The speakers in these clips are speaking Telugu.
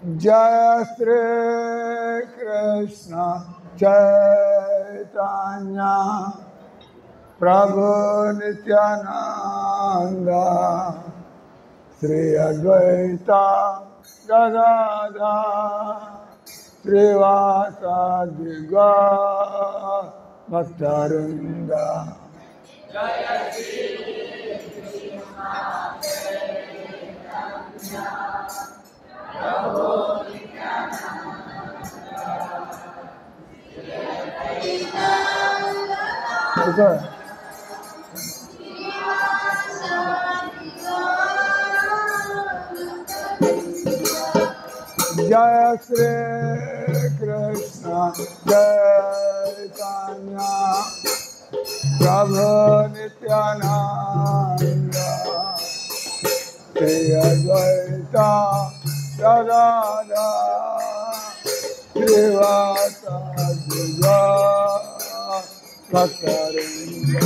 Jaya Shri Krishna Chaitanya Prabhu Nityananda Sri Advaita Gadadhar Srivasadi Gaur Bhaktarinda. Jaya Shri Krishna Chaitanya Prabhu Nityananda. Jaya Shri Krishna Chaitanya Prabhu Nityananda Sri Advaita Gadadhar Srivasadi Gaur Bhaktarinda.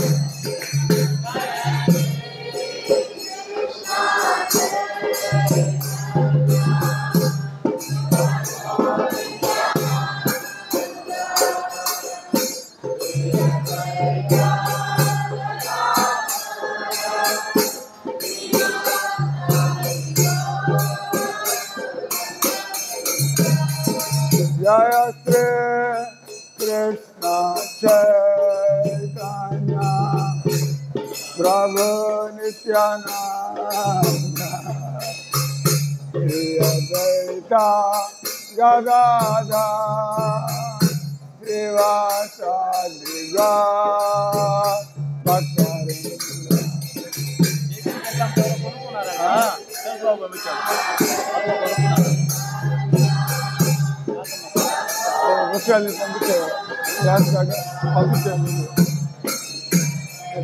Jaya Shri Krishna Chaitanya Prabhu Nityananda Sri Advaita Gadadhar Srivasadi Gaur Bhaktarinda. విషయాన్ని పంపించారు క్లాస్ దాకా పంపించాను ముందు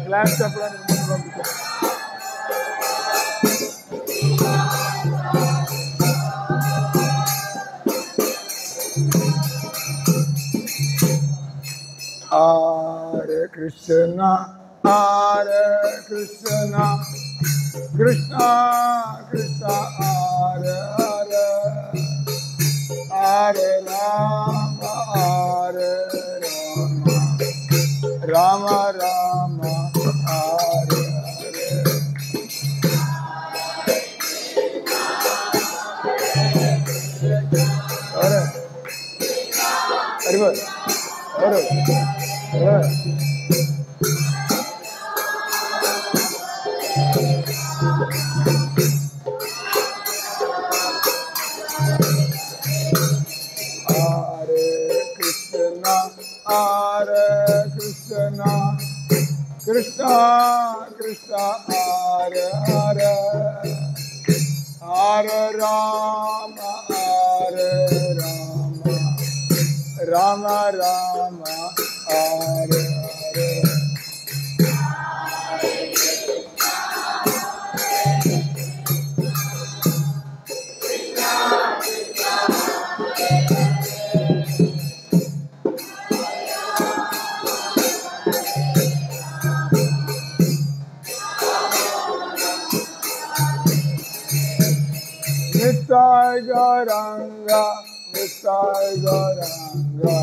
క్లాస్ చెప్పడానికి ముందు పంపించాను. Hare Krishna Hare Krishna Krishna Krishna Hare Hare Hare Rama Hare Rama Rama Rama Hare Hare. Hare Hare Hare Hare. Hare Krishna Krishna Krishna Hare Hare Hare Rama Hare Rama Rama Rama Hare Hare. Nittai Gauranga, Nittai Gauranga.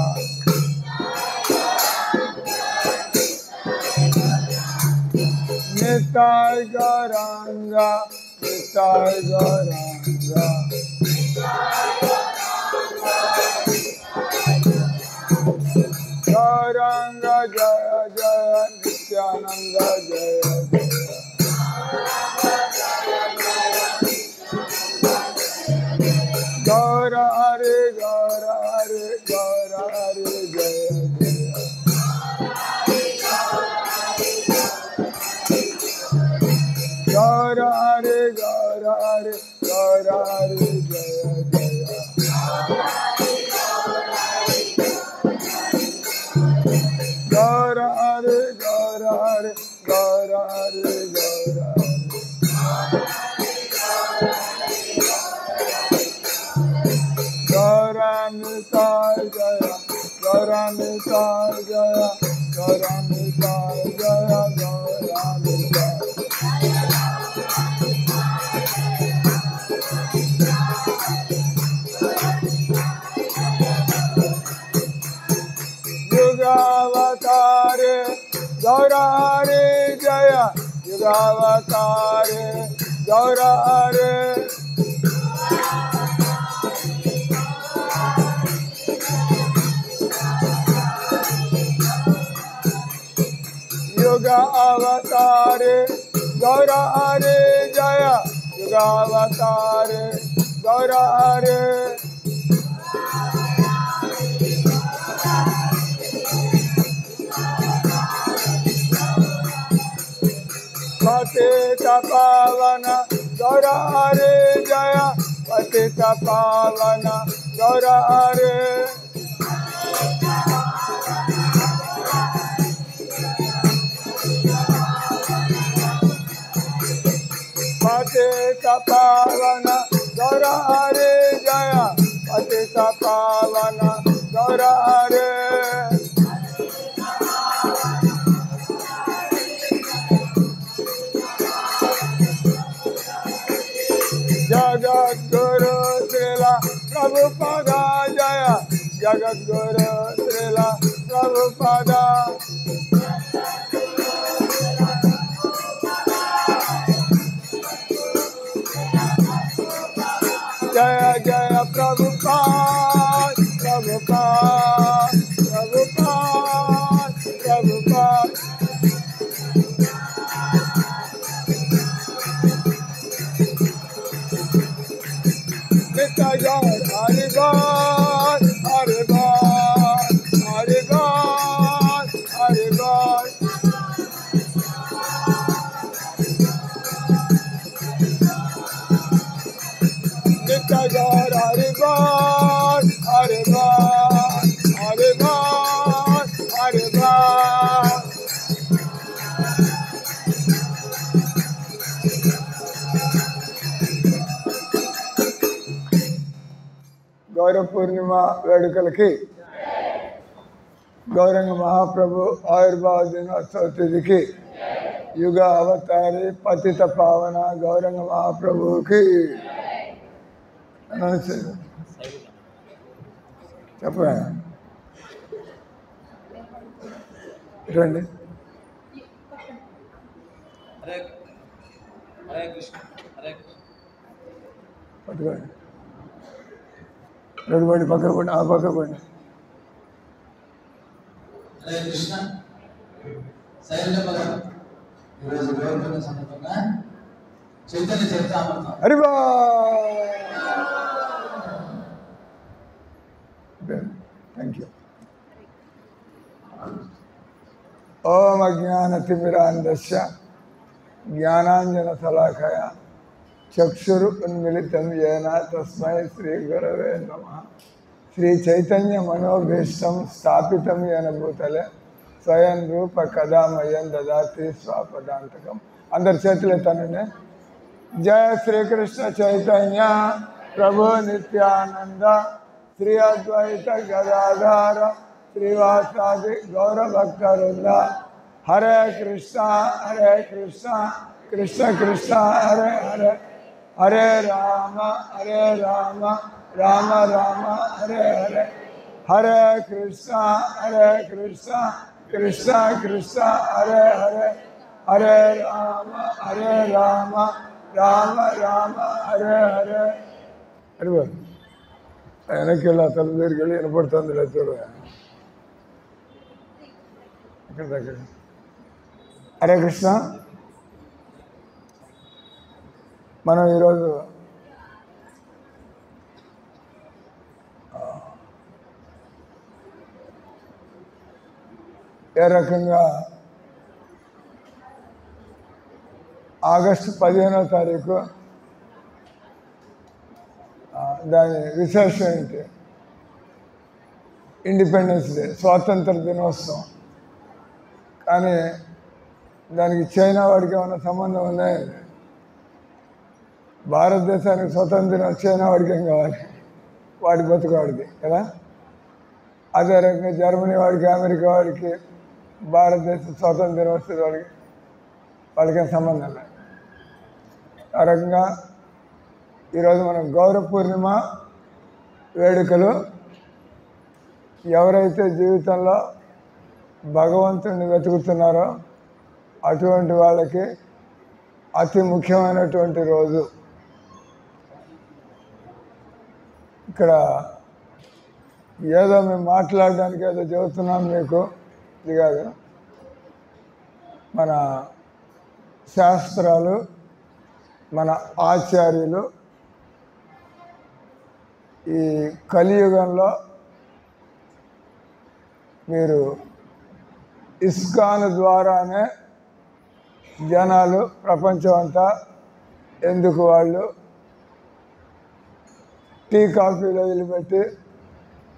Nittai Gauranga, Nittai Gauranga. Gauranga Jaya Jaya, Nityananda Jaya Jaya. Gaura Hare Gaura Hare Gaura Hare Jaya Jaya. Gaura Hare Gaura Hare Gaura Hare Jaya Jaya. Gaura Hare Gaura Hare Gaura Hare Gaura Hare. Gauranitai Jaya, Gauranitai Jaya, Gauranitai Jaya, Gauranitai. युगावतारे गौर हरे युगावतारे गौर हरे जय युगावतारे गौर हरे पतित पावन गौर हरे जय पतित पावन गौर हरे पतित पावन गौर हरे जय पतित पावन गौर हरे जगद्गुरु श्रीला प्रभुपादा जय जगद्गुरु श्रीला प्रभुपादा जय जय प्रभुपाद प्रभुपाद प्रभुपाद प्रभुपाद नित्य जय हरि बोल हरि बोल हरि बोल हरि बोल नित्य जय हरि बोल हरि बोल हरि बोल हरि बोल गौरव पूर्णिमा वेడుకలకి गौरंग महाप्रभु आयुर्भाव दिनोत्सव तिथिకి युग अवतारी पतित पावन गौरंग महाप्रभु की చెప్పరా రండి హరే హరే కృష్ణ హరే పట్టుకోండి రెండు పడి పక్కకు పోండి ఆ పక్కకు పోండి హరే కృష్ణ శైలజ పదం ఈరోజు గౌరవ సందర్భంగా చైతన్య చరితామృతం హరిబా థ్యాంక్ యూ ఓం అజ్ఞానతిమిరాంధస్య జ్ఞానాంజనశలాకయ చక్షురున్మిళితం येन తస్మై శ్రీగురవే నమః శ్రీ చైతన్య మనోభీష్టం స్థాపితం येन భూతలే స్వయం రూప కదా మయం దదాతి స్వపదాంతకం అందరి చేతులు ఎత్తానండి జయ శ్రీకృష్ణ చైతన్య ప్రభు నిత్యానంద శ్రీ అద్వైత గదాధార శ్రీవాసాది గౌరభక్తవృంద హరే కృష్ణ కృష్ణ కృష్ణ హరే హరే హరే రామ రామ రామ హరే హరే హరే కృష్ణ కృష్ణ కృష్ణ హరే హరే హరే రామ రామ హరే హరే అడిగో వెనక్కి వెళ్ళి అతని దగ్గరికి వెళ్ళి వినపడుతుంది లేదు చూడ ఇక్కడ దగ్గర హరే కృష్ణ మనం ఈరోజు ఏ రకంగా ఆగస్టు 15వ తారీఖు దాని విశేషం ఏంటి ఇండిపెండెన్స్ డే స్వాతంత్ర దినోత్సవం కానీ దానికి చైనా వాడికి ఏమైనా సంబంధం ఉన్నాయి భారతదేశానికి స్వతంత్రం చైనా వాడికి ఏం కావాలి వాడి బతుకువాడికి కదా అదే రకంగా జర్మనీ వాడికి అమెరికా వాడికి భారతదేశం స్వాతంత్రం వస్తుంది వాళ్ళకేం సంబంధం లేదు ఆ రకంగా ఈరోజు మనం గౌరవ పూర్ణిమ వేడుకలు ఎవరైతే జీవితంలో భగవంతుడిని వెతుకుతున్నారో అటువంటి వాళ్ళకి అతి ముఖ్యమైనటువంటి రోజు. ఇక్కడ ఏదో మేము మాట్లాడడానికి ఏదో చెబుతున్నాం మీకు, ఇది కాదు. మన శాస్త్రాలు, మన ఆచార్యులు ఈ కలియుగంలో మీరు ఇస్కాన్ ద్వారానే జనాలు ప్రపంచం అంతా ఎందుకు వాళ్ళు టీ కాఫీలు వదిలిపెట్టి,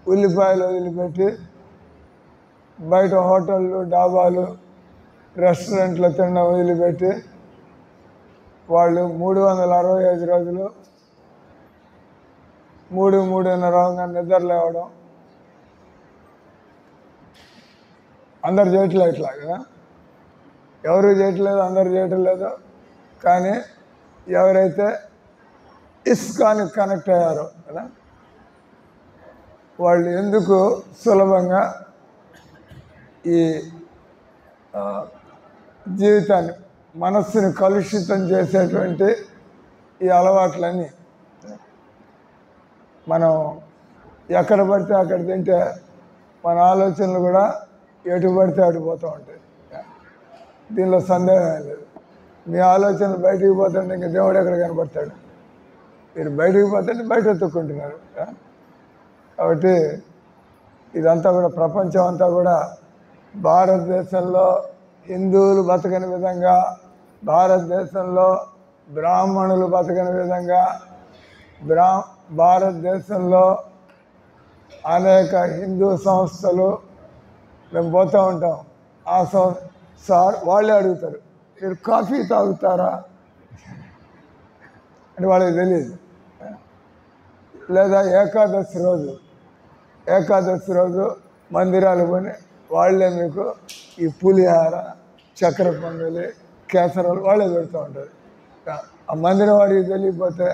ఉల్లిపాయలు వదిలిపెట్టి, బయట హోటళ్ళు, డాబాలు, రెస్టారెంట్లు తినడం వదిలిపెట్టి వాళ్ళు 365 రోజులు 3-3:30 నిద్ర లేవడం. అందరు చేయట్లేదు ఇట్లా కదా, ఎవరు చేయట్లేదు, అందరు చేయటం లేదు. కానీ ఎవరైతే ఇస్కాన్కి కనెక్ట్ అయ్యారో కదా, వాళ్ళు ఎందుకు సులభంగా ఈ జీవితాన్ని, మనస్సుని కలుషితం చేసేటువంటి ఈ అలవాట్లన్నీ మనం ఎక్కడ పడితే అక్కడ తింటే మన ఆలోచనలు కూడా ఎటు పడితే అటు పోతూ ఉంటాయి. దీనిలో సందేహం లేదు. మీ ఆలోచనలు బయటికి పోతుంటే ఇంక దేవుడు ఎక్కడ కనబడతాడు? మీరు బయటికి పోతుంటే బయట ఎత్తుక్కుంటున్నారు. కాబట్టి ఇదంతా కూడా ప్రపంచం అంతా కూడా భారతదేశంలో హిందువులు బతకని విధంగా, భారతదేశంలో బ్రాహ్మణులు బతకని విధంగా, భారతదేశంలో అనేక హిందూ సంస్థలు మేము పోతూ ఉంటాం. ఆ సార్ వాళ్ళే అడుగుతారు, మీరు కాఫీ తాగుతారా అని వాళ్ళకి తెలియదు. లేదా ఏకాదశి రోజు మందిరాలు కొని వాళ్ళే మీకు ఈ పులిహార, చక్కెర పొంగలి, కేసరాలు వాళ్ళే పెడుతూ ఉంటారు. ఆ మందిరం వాడికి తెలియకపోతే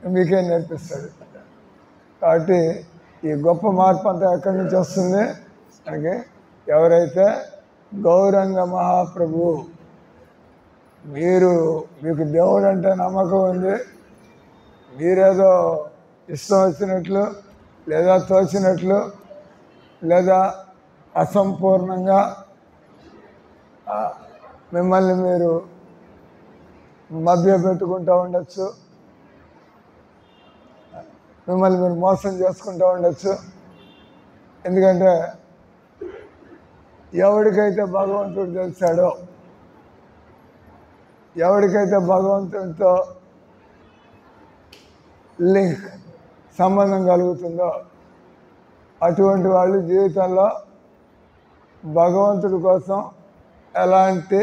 మీకేం నేర్పిస్తాడు? కాబట్టి ఈ గొప్ప మార్పు అంతా ఎక్కడి నుంచి వస్తుంది? మనకి ఎవరైతే గౌరంగ మహాప్రభు, మీకు దేవుడు అంటే నమ్మకం ఉంది, మీరేదో ఇష్టం వచ్చినట్లు లేదా తోచినట్లు లేదా అసంపూర్ణంగా మిమ్మల్ని మీరు మభ్య పెట్టుకుంటూ ఉండొచ్చు, మిమ్మల్ని మీరు మోసం చేసుకుంటూ ఉండొచ్చు. ఎందుకంటే ఎవరికైతే భగవంతుడు తెలిసాడో, ఎవరికైతే భగవంతుడితో లింక్, సంబంధం కలుగుతుందో అటువంటి వాళ్ళు జీవితంలో భగవంతుడి కోసం ఎలాంటి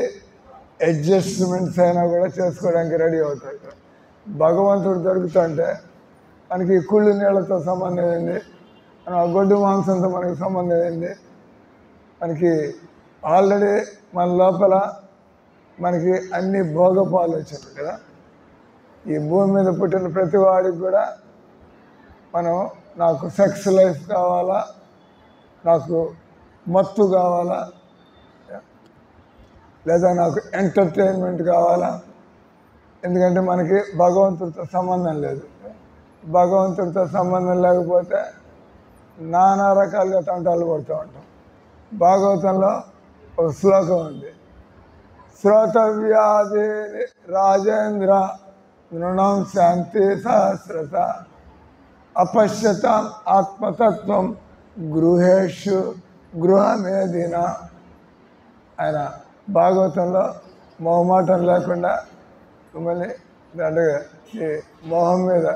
అడ్జస్ట్మెంట్స్ అయినా కూడా చేసుకోవడానికి రెడీ అవుతాడు. భగవంతుడు దొరుకుతుంటే మనకి కుళ్ళు నీళ్ళతో సంబంధం ఏంది, మన గొడ్డు మాంసంతో మనకి సంబంధం ఏంది? మనకి ఆల్రెడీ మన లోపల మనకి అన్ని భోగపాలు వచ్చాయి కదా. ఈ భూమి మీద పుట్టిన ప్రతి వాడికి కూడా నాకు సెక్స్ లైఫ్ కావాలా, నాకు మత్తు కావాలా, లేదా నాకు ఎంటర్టైన్మెంట్ కావాలా. ఎందుకంటే మనకి భగవంతుడితో సంబంధం లేదు. భగవంతుడితో సంబంధం లేకపోతే నానా రకాలుగా తంటాలు పడుతూ ఉంటాం. భాగవతంలో ఒక శ్లోకం ఉంది, శ్రోతవ్యాధి రాజేంద్ర నృణం శాంతి సహస్రత అపశ్యతాం ఆత్మతత్వం గృహమేదిన. ఆయన భాగవతంలో మొహమాటం లేకుండా మిమ్మల్ని ఈ మొహం మీద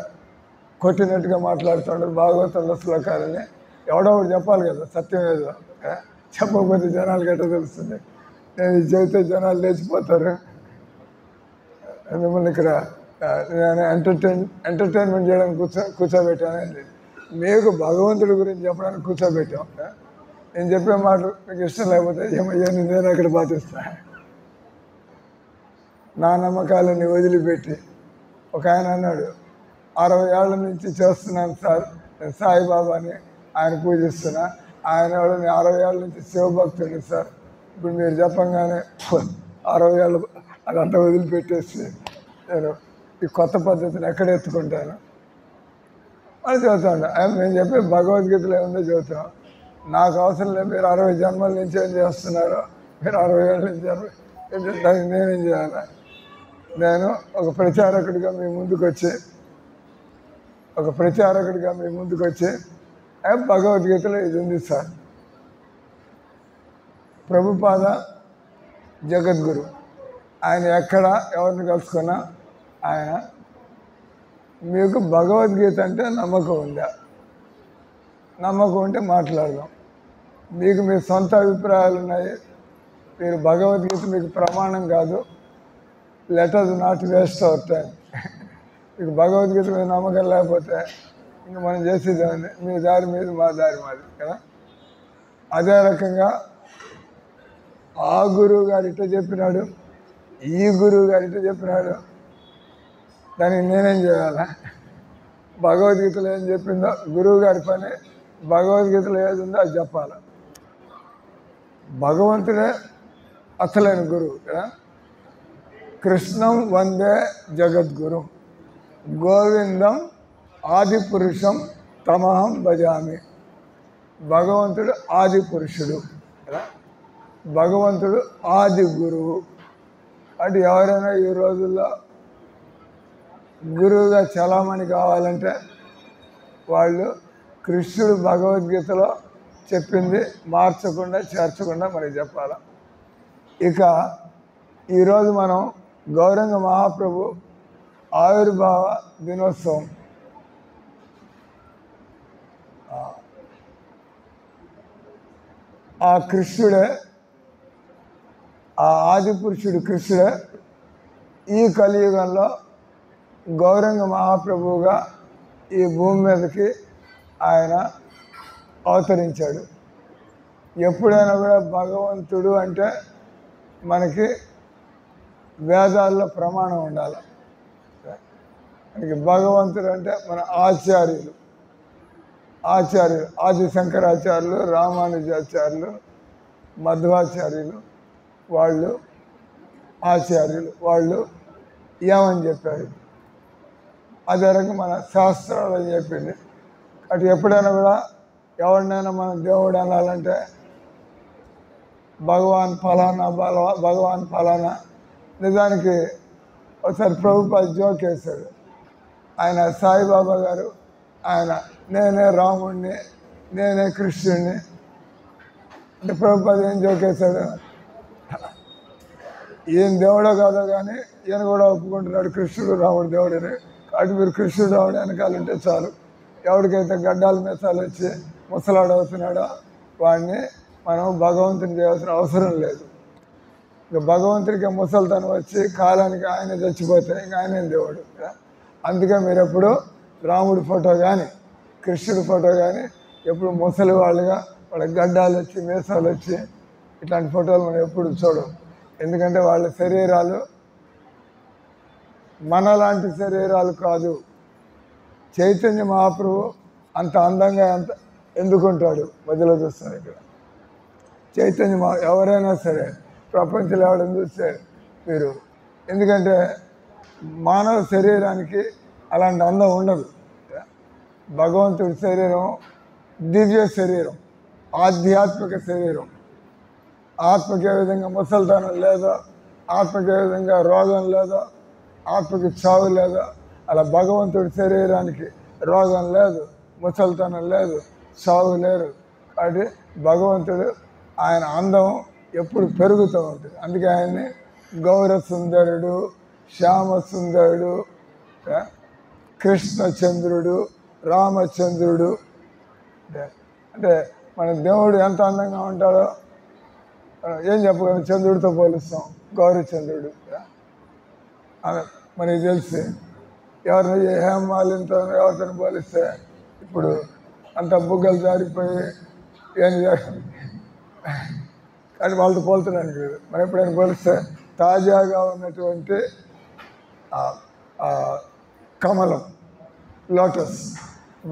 కొట్టినట్టుగా మాట్లాడుతుంటారు భాగవతంలో శ్లోకాలని. ఎవడో ఒకటి చెప్పాలి కదా, సత్యం ఏదో. చెప్పకపోతే జనాలు గట్ట తెలుస్తుంది. నేను ఇది చెబితే జనాలు లేచిపోతారు. మిమ్మల్ని ఇక్కడ నేను ఎంటర్టైన్మెంట్ చేయడానికి కూర్చోబెట్టానండి. మీకు భగవంతుడి గురించి చెప్పడానికి కూర్చోబెట్టాం. నేను చెప్పే మాటలు మీకు ఇష్టం లేకపోతే ఏమయ్యా నేను అక్కడ పాటిస్తాను. నా నమ్మకాలని వదిలిపెట్టి ఒక ఆయన అన్నాడు, 60 ఏళ్ళ నుంచి చేస్తున్నాను సార్, నేను సాయిబాబాని ఆయన పూజిస్తున్నా. ఆయన వాళ్ళు నేను 60 ఏళ్ళ నుంచి శివభక్తుడిని సార్. ఇప్పుడు మీరు చెప్పంగానే 60 ఏళ్ళ అదంతా వదిలిపెట్టేసి నేను ఈ కొత్త పద్ధతిని ఎక్కడ ఎత్తుకుంటాను అని చదువుతాను. నేను చెప్పే భగవద్గీతలో ఏముందో చదువుతాం. నాకు అవసరం లేదు, మీరు 60 జన్మల నుంచి ఏం చేస్తున్నారు, మీరు 60 ఏళ్ళ నుంచి దానికి నేనేం చేయాలి? నేను ఒక ప్రచారకుడిగా మీ ముందుకు వచ్చి భగవద్గీతలో ఇది ఉంది సార్. ప్రభుపాద జగద్గురు, ఆయన ఎక్కడ ఎవరిని కలుసుకున్నా ఆయన మీకు భగవద్గీత అంటే నమ్మకం ఉందా? నమ్మకం ఉంటే మాట్లాడదాం. మీకు మీ సొంత అభిప్రాయాలు ఉన్నాయి, మీరు భగవద్గీత మీకు ప్రమాణం కాదు, let us not waste our time. మీకు భగవద్గీత మీద నమ్మకం లేకపోతే ఇంక మనం చేసేదాన్ని మీ దారి మీద మా దారి మాది కదా. అదే రకంగా ఆ గురువు గారు ఇట్లా చెప్పినాడు, ఈ గురువు గారు ఇట్లా చెప్పినాడు, దానికి నేనేం చేయాలా? భగవద్గీతలో ఏం చెప్పిందో గురువు గారి పని, భగవద్గీతలో ఏది ఉందో అది చెప్పాలి. భగవంతుడే అసలైన గురువు కదా. కృష్ణం వందే జగద్గురు, గోవిందం ఆది పురుషం తమహం భజామి. భగవంతుడు ఆది పురుషుడు కదా, భగవంతుడు ఆది గురువు. అంటే ఎవరైనా ఈ రోజుల్లో గురువుగా చలామణి కావాలంటే వాళ్ళు కృష్ణుడు భగవద్గీతలో చెప్పింది మార్చకుండా చేర్చకుండా మనకి చెప్పాలి. ఇక ఈరోజు మనం గౌరంగ మహాప్రభు ఆవిర్భావ దినోత్సవం. ఆ కృష్ణుడే, ఆ ఆది పురుషుడు కృష్ణుడే ఈ కలియుగంలో గౌరంగ మహాప్రభువుగా ఈ భూమి మీదకి ఆయన అవతరించాడు. ఎప్పుడైనా కూడా భగవంతుడు అంటే మనకి వేదాల్లో ప్రమాణం ఉండాలి. మనకి భగవంతుడు అంటే మన ఆచార్యులు ఆది శంకరాచార్యులు, రామానుజాచార్యులు, మధ్వాచార్యులు, వాళ్ళు ఆచార్యులు, వాళ్ళు ఏమని చెప్పారు, అదే రకంగా మన శాస్త్రాలు అని చెప్పింది. అటు ఎప్పుడైనా కూడా ఎవరినైనా మనం దేవుడు అనాలంటే భగవాన్ ఫలానా. నిజానికి ఒకసారి ప్రభుపాద జోక్ వేశాడు. ఆయన సాయిబాబా గారు, ఆయన నేనే రాముడిని, నేనే కృష్ణుడిని అంటే ప్రభుపాద ఏం జోక్ వేశాడు, ఈయన దేవుడో కాదో కానీ ఈయన కూడా ఒప్పుకుంటున్నాడు కృష్ణుడు రాముడు దేవుడని. కాబట్టి మీరు కృష్ణుడు రాముడు వెనకాలంటే చాలు. ఎవరికైతే గడ్డాల మీసాలు వచ్చి ముసలాడు అవుతున్నాడో వాడిని మనం భగవంతుని చేయాల్సిన అవసరం లేదు. ఇక భగవంతుడికి ముసలితనం వచ్చి కాలానికి ఆయన చచ్చిపోతే ఇంక ఆయన దేవుడు. అందుకే మీరు ఎప్పుడు రాముడి ఫోటో కానీ కృష్ణుడి ఫోటో కానీ ఎప్పుడు ముసలి వాళ్ళుగా వాళ్ళ గడ్డాలు వచ్చి మీసాలు వచ్చి ఇట్లాంటి ఫోటోలు మనం ఎప్పుడు చూడం. ఎందుకంటే వాళ్ళ శరీరాలు మనలాంటి శరీరాలు కాదు. చైతన్య మహాప్రభు అంత అందంగా ఎందుకుంటాడు మధ్యలో చూస్తారు ఇక్కడ. చైతన్య ఎవరైనా సరే ప్రపంచంలో ఎవడని చూస్తే మీరు, ఎందుకంటే మానవ శరీరానికి అలాంటి అందం ఉండదు. భగవంతుడి శరీరం దివ్య శరీరం, ఆధ్యాత్మిక శరీరం. ఆత్మకి ఏ విధంగా ముసలితనం లేదో, ఆత్మకి ఏ విధంగా రోగం లేదో, ఆత్మకి చావు లేదో, అలా భగవంతుడి శరీరానికి రోగం లేదు, ముసలితనం లేదు, చావు లేరు. కాబట్టి భగవంతుడు ఆయన అందం ఎప్పుడు పెరుగుతూ ఉంటుంది. అందుకే ఆయన్ని గౌర సుందరుడు, శ్యామ సుందరుడు, కృష్ణచంద్రుడు, రామచంద్రుడు. అంటే మన దేవుడు ఎంత అందంగా ఉంటాడో ఏం చెప్పగలం, చంద్రుడితో పోలుస్తాం, గౌరచంద్రుడు. మనకి తెలిసి ఎవరిని హేమాలితో ఎవరితో పోలిస్తే ఇప్పుడు అంత బుగ్గలు జారిపోయి ఏం కానీ వాళ్ళతో పోల్చడానికి లేదు. మనం ఎప్పుడైనా పోలిస్తే తాజాగా ఉన్నటువంటి కమలం, లోటస్,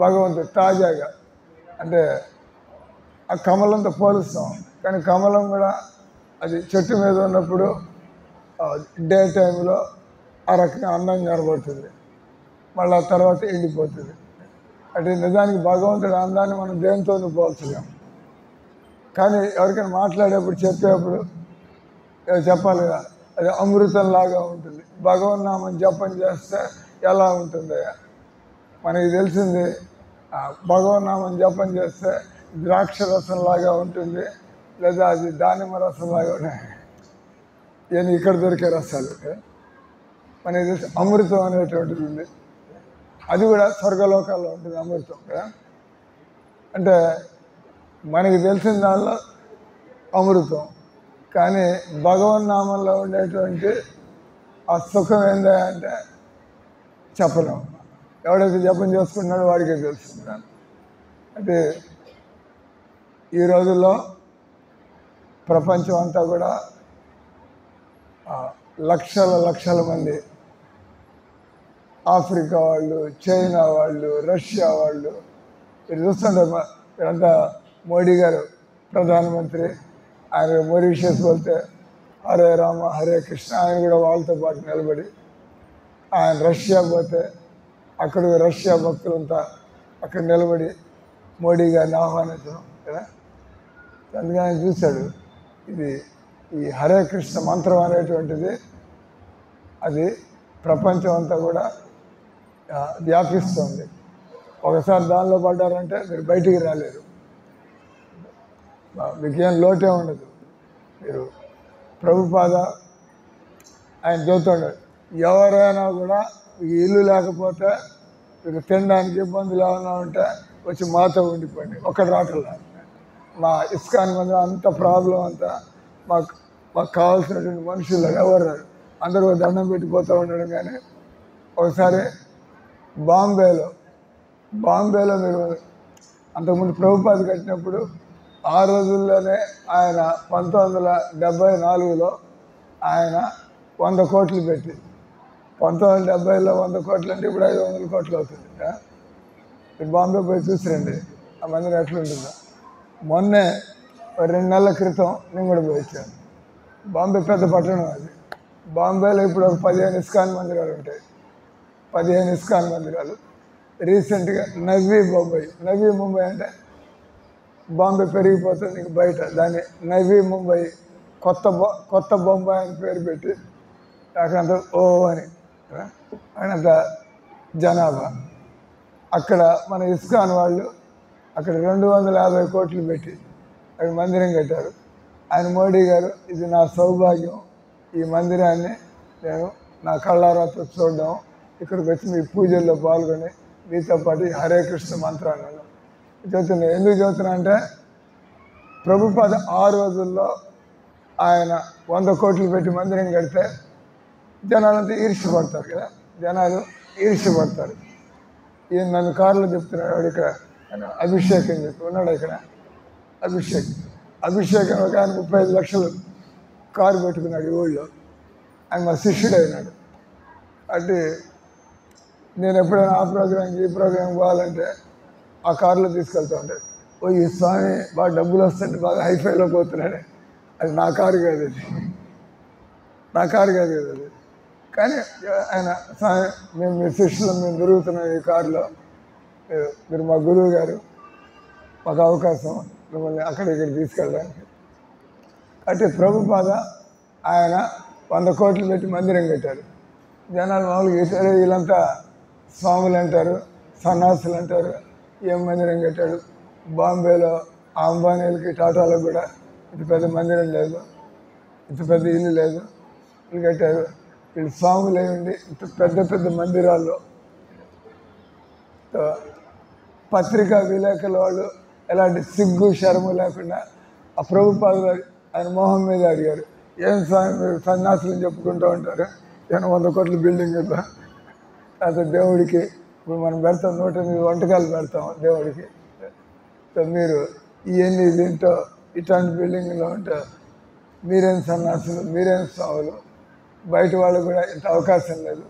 భగవంతుడు తాజాగా అంటే ఆ కమలంతో పోలుస్తాం. కానీ కమలం కూడా అది చెట్టు మీద ఉన్నప్పుడు డే టైంలో ఆ రకంగా అందంగా కనబడుతుంది, మళ్ళీ ఆ తర్వాత ఎండిపోతుంది. అంటే నిజానికి భగవంతుడి అందాన్ని మనం దేనితోనూ పోల్చలేం. కానీ ఎవరికైనా మాట్లాడేప్పుడు చెప్పేప్పుడు చెప్పాలి కదా, అది అమృతంలాగా ఉంటుంది. భగవన్నామం జపం చేస్తే ఎలా ఉంటుంది? మనకి తెలిసింది భగవన్నామం జపం చేస్తే ద్రాక్ష రసంలాగా ఉంటుంది, లేదా అది దానిమ్మ రసంలాగా ఉన్నాయి. ఇవన్నీ ఇక్కడ దొరికే రసాలు. మనకి తెలిసి అమృతం అనేటువంటిది ఉంది, అది కూడా స్వర్గలోకాల్లో ఉంటుంది అమృతం కదా. అంటే మనకి తెలిసిన దానిలో అమృతం, కానీ భగవన్నామంలో ఉండేటువంటి ఆ సుఖం ఏందా అంటే చెప్పలేము. ఎవడైతే జపం చేసుకుంటున్నాడో వాడికే తెలుసుకుంటాను. అంటే ఈ రోజుల్లో ప్రపంచం అంతా కూడా లక్షల మంది ఆఫ్రికా వాళ్ళు, చైనా వాళ్ళు, రష్యా వాళ్ళు, మీరు చూస్తుంటారు. ఇదంతా మోడీ గారు ప్రధానమంత్రి, ఆయన మారిషియస్ వెళ్తే హరే రామ హరే కృష్ణ, ఆయన కూడా వాళ్ళతో పాటు నిలబడి, ఆయన రష్యా పోతే అక్కడ రష్యా భక్తులంతా అక్కడ నిలబడి మోడీ గారిని ఆహ్వానించడం కదా. అందుకని ఆయన చూశాడు, ఇది ఈ హరే కృష్ణ మంత్రం అనేటువంటిది అది ప్రపంచం అంతా కూడా వ్యాపిస్తుంది. ఒకసారి దానిలో పడ్డారంటే మీరు బయటికి రాలేరు, మీకేం లోటే ఉండదు. మీరు ప్రభుపాద ఆయన చెబుతుండే, ఎవరైనా కూడా మీకు ఇల్లు లేకపోతే, మీకు తినడానికి ఇబ్బందులు ఏమైనా ఉంటే వచ్చి మాతో ఉండిపోండి. ఒక్కటి రావట్లా మా ఇస్కాన్ మంది అంత ప్రాబ్లం అంతా మాకు కావాల్సినటువంటి మనుషులు ఎవరు రారు, అందరూ దండం పెట్టిపోతూ ఉండడం. కానీ ఒకసారి బాంబేలో మీరు అంతకుముందు ప్రభుపాద కట్టినప్పుడు ఆ రోజుల్లోనే ఆయన 1974లో ఆయన 100 కోట్లు పెట్టి, 1970లో 100 కోట్లు అంటే ఇప్పుడు 500 కోట్లు అవుతుంది. మీరు బాంబే పోయి చూసిరండి ఆ మందిరం ఎట్లుంటుందో. మొన్నే 2 నెలల క్రితం నేను కూడా పోయి వచ్చాను. బాంబే పెద్ద పట్టణం అది. బాంబేలో ఇప్పుడు ఒక 15 ఇస్కాన్ మందిరాలు ఉంటాయి, 15 ఇస్కాన్ మందిరాలు. రీసెంట్గా నవీ ముంబై అంటే బాంబే పెరిగిపోతుంది ఇంక బయట, దాన్ని నవీ ముంబై కొత్త బొంబాయి అని పేరు పెట్టి అక్కడంతా ఓ అని ఆయనంత జనాభా. అక్కడ మన ఇస్కాన్ వాళ్ళు అక్కడ 250 కోట్లు పెట్టి అక్కడ మందిరం కట్టారు. ఆయన మోడీ గారు, ఇది నా సౌభాగ్యం, ఈ మందిరాన్ని నేను నా కళ్ళారాతో చూడడం, ఇక్కడికి వచ్చి మీ పూజల్లో పాల్గొని మీతో పాటు హరే కృష్ణ మంత్రాన్ని చదువుతున్నా. ఎందుకు చదువుతున్నా అంటే ప్రభుపాద ఆ రోజుల్లో ఆయన 100 కోట్లు పెట్టి మందిరం కడితే జనాలంతా ఈర్ష్యపడతారు కదా, జనాలు ఈర్ష్యపడతారు. ఈయన నన్ను కారులో చెప్తున్నాడు, వాడు ఇక్కడ అభిషేకం చెప్పి ఉన్నాడు, ఇక్కడ అభిషేకం ఒక ఆయన 35 లక్షలు కారు పెట్టుకున్నాడు ఈ ఊళ్ళో. ఆయన మా శిష్యుడు అయినాడు. అంటే నేను ఎప్పుడైనా ఆ ప్రోగ్రాంకి ఈ ప్రోగ్రాంకి పోవాలంటే ఆ కారులో తీసుకెళ్తూ ఉంటాడు. ఓ ఈ స్వామి బాగా డబ్బులు వస్తుంటే బాగా హైఫైలో పోతున్నాడు. అది నా కారు కాదు కదా అది. కానీ ఆయన స్వామి మేము మీ శిష్యులు మేము తిరుగుతున్నాం ఈ కారులో, మీరు మా గురువు గారు, మాకు అవకాశం మిమ్మల్ని అక్కడ తీసుకెళ్ళడానికి. అంటే ప్రభుపాద ఆయన 100 కోట్లు పెట్టి మందిరం కట్టారు. జనాలు మామూలుగా వీళ్ళంతా స్వాములు అంటారు, సన్నాసులు అంటారు, ఏం మందిరం కట్టాడు. బాంబేలో ఆ అంబానీలకి టాటాలకు కూడా ఇంత పెద్ద మందిరం లేదు, ఇంత పెద్ద ఇల్లు లేదు, ఇల్లు కట్టారు. వీళ్ళు స్వాములు అయ్యండి ఇంత పెద్ద మందిరాల్లో. పత్రికా విలేకరుల వాళ్ళు ఎలాంటి సిగ్గు శరము లేకుండా ఆ ప్రభుపాదులు ఆయన మొహం మీద అడిగారు, ఏం స్వామి మీరు సన్యాసులు చెప్పుకుంటూ ఉంటారు, నేను 100 కోట్ల బిల్డింగ్ కదా, అయితే దేవుడికి ఇప్పుడు మనం పెడతాం 108 వంటకాలు పెడతాం దేవుడికి, మీరు ఇవన్నీ దీంట్లో ఇట్లాంటి బిల్డింగ్లో ఉంటే మీరేం సన్యాసులు, మీరేం స్వాములు, బయట వాళ్ళు కూడా ఇంత అవకాశం లేదు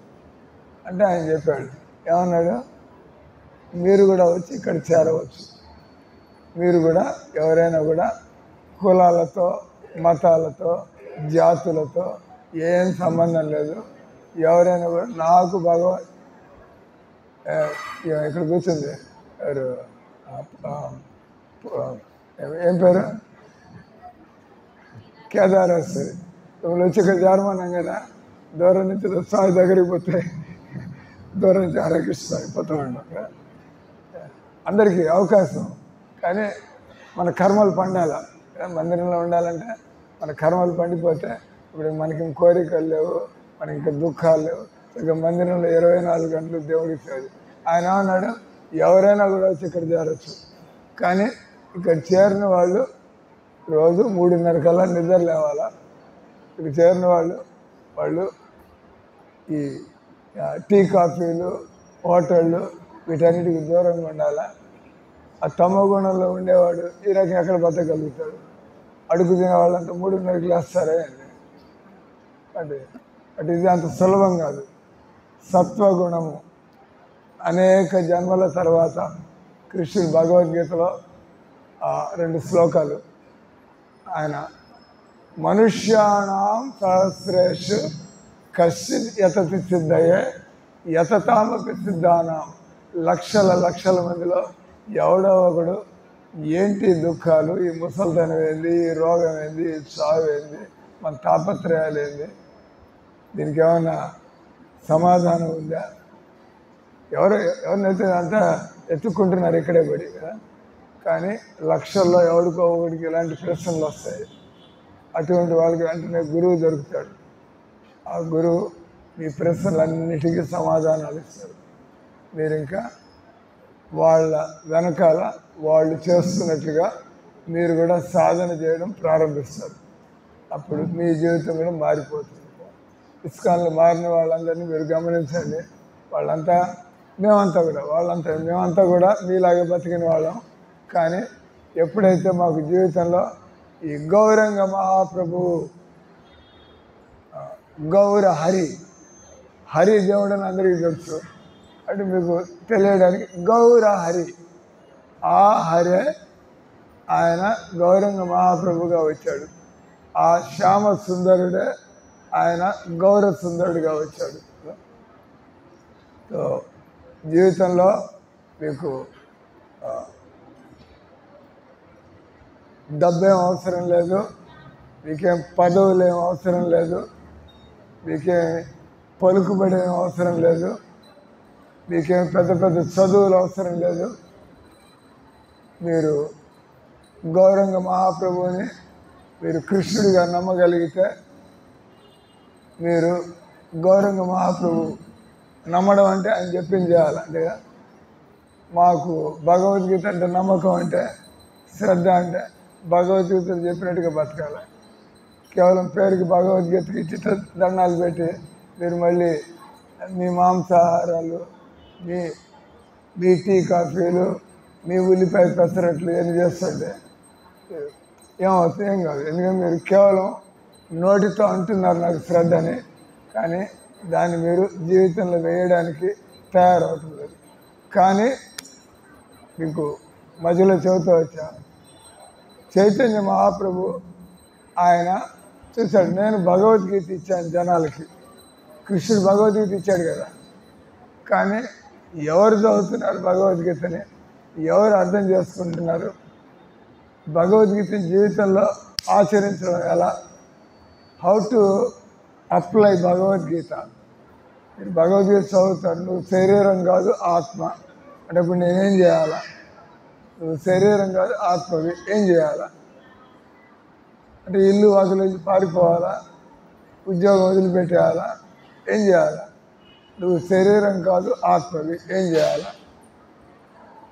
అంటే ఆయన చెప్పాడు. ఏమన్నాడు, మీరు కూడా వచ్చి ఇక్కడ చేరవచ్చు, మీరు కూడా ఎవరైనా కూడా కులాలతో, మతాలతో, జాతులతో ఏం సంబంధం లేదు. ఎవరైనా కూడా నాకు ఇక్కడ కూర్చుంది ఎవరు ఏం పేరు కేదార్ వస్తుంది. వాళ్ళు వచ్చి ఇక్కడ చేరమన్నాం కదా, దూరం నుంచి స్వామి దగ్గరికి పోతే దూరం నుంచి హరకృష్ణ అయిపోతూ ఉన్నాం. అందరికీ అవకాశం, కానీ మన కర్మలు పండాల. మందిరంలో ఉండాలంటే మన కర్మలు పండిపోతే ఇప్పుడు మనకి కోరికలు లేవు, మనకి ఇంకా దుఃఖాలు లేవు. ఇక మందిరంలో 24 గంటలు దేవుడికి సేవ. ఆయన అన్నాడు ఎవరైనా కూడా వచ్చి ఇక్కడ చేరచ్చు, కానీ ఇక్కడ చేరిన వాళ్ళు రోజు 3:30 కల్లా నిద్ర లేవాలా. ఇక్కడ చేరిన వాళ్ళు ఈ టీ కాఫీలు హోటళ్ళు వీటన్నిటికి దూరంగా ఉండాలా. ఆ తమగుణంలో ఉండేవాడు ఈ రకం ఎక్కడ బతకగలుగుతాడు? అడుగు తినే వాళ్ళంతా 3:30కి లేస్తారే అంటే ఇది అంత సులభం కాదు. సత్వగుణము అనేక జన్మల తర్వాత కృష్ణుడు భగవద్గీతలో 2 శ్లోకాలు ఆయన మనుష్యాణం సహస్రేషు కశ్చిత్ యతతి సిద్ధయే యతతామపి సిద్ధానాం. లక్షల మందిలో ఎవడో ఒకడు ఏంటి దుఃఖాలు, ఈ ముసలితనం ఏంది, ఈ రోగం ఏంది, ఈ చావు ఏంది, మన తాపత్రయాలు ఏంది, దీనికి ఏమైనా సమాధానం ఉందా? ఎవరినైతే అంతా ఎత్తుక్కుంటున్నారు ఇక్కడే పడి కదా. కానీ లక్షల్లో ఎవరికో ఒకటికి ఇలాంటి ప్రశ్నలు వస్తాయి. అటువంటి వాళ్ళకి వెంటనే గురువు దొరుకుతాడు. ఆ గురువు మీ ప్రశ్నలన్నిటికీ సమాధానాలు ఇస్తారు. మీరు ఇంకా వాళ్ళ వెనకాల వాళ్ళు చేస్తున్నట్టుగా మీరు కూడా సాధన చేయడం ప్రారంభిస్తారు. అప్పుడు మీ జీవితం కూడా మారిపోతుంది. ఇస్కాన్లో మారిన వాళ్ళందరినీ మీరు గమనించండి. మేమంతా కూడా మీలాగే బతికిన వాళ్ళం. కానీ ఎప్పుడైతే మాకు జీవితంలో ఈ గౌరంగ మహాప్రభు గౌర హరి దేవుడు అని అందరికీ తెలుసు. అంటే మీకు తెలియడానికి గౌర హరి, ఆ హరే ఆయన గౌరంగ మహాప్రభుగా వచ్చాడు. ఆ శ్యామ సుందరుడే ఆయన గౌర సుందరుడిగా వచ్చాడు. సో జీవితంలో మీకు డబ్బేం అవసరం లేదు, మీకేం పదవులు ఏం అవసరం లేదు, మీకేం పలుకుబడి ఏం అవసరం లేదు, మీకేం పెద్ద చదువులు అవసరం లేదు. మీరు గౌరంగ మహాప్రభువుని మీరు కృష్ణుడిగా నమ్మగలిగితే, మీరు గౌరంగ మహాప్రభు నమ్మడం అంటే ఆయన చెప్పింది చేయాలంటే, మాకు భగవద్గీత అంటే నమ్మకం అంటే శ్రద్ధ అంటే భగవద్గీతలు చెప్పినట్టుగా బతకాలి. కేవలం పేరుకి భగవద్గీతకి ఇచ్చి దండాలు పెట్టి మీరు మళ్ళీ మీ మాంసాహారాలు, మీ టీ కాఫీలు, మీ ఉల్లిపాయ పెసరట్లు ఏం చేస్తుంటే ఏమవుతుంది? ఏం కాదు. ఎందుకంటే మీరు కేవలం నోటితో అంటున్నారు నాకు శ్రద్ధ అని, కానీ దాన్ని మీరు జీవితంలో వేయడానికి తయారవుతుంది. కానీ మీకు మధ్యలో చెబుతూ వచ్చా, చైతన్య మహాప్రభు ఆయన చూశాడు, నేను భగవద్గీత ఇచ్చాను జనాలకి. కృష్ణుడు భగవద్గీత ఇచ్చాడు కదా, కానీ ఎవరు చదువుతున్నారు భగవద్గీతని, ఎవరు అర్థం చేసుకుంటున్నారు, భగవద్గీత జీవితంలో ఆచరించడం ఎలా, హౌ టు అప్లై భగవద్గీత. మీరు భగవద్గీత చదువుతారు, నువ్వు శరీరం కాదు ఆత్మ అంటే ఇప్పుడు నేనేం చేయాలా, నువ్వు శరీరం కాదు ఆత్మవి ఏం చేయాలా అంటే ఇల్లు వదిలి పారిపోవాలా, ఉద్యోగం వదిలిపెట్టేయాలా, ఏం చేయాలా? నువ్వు శరీరం కాదు ఆత్మవి ఏం చేయాలా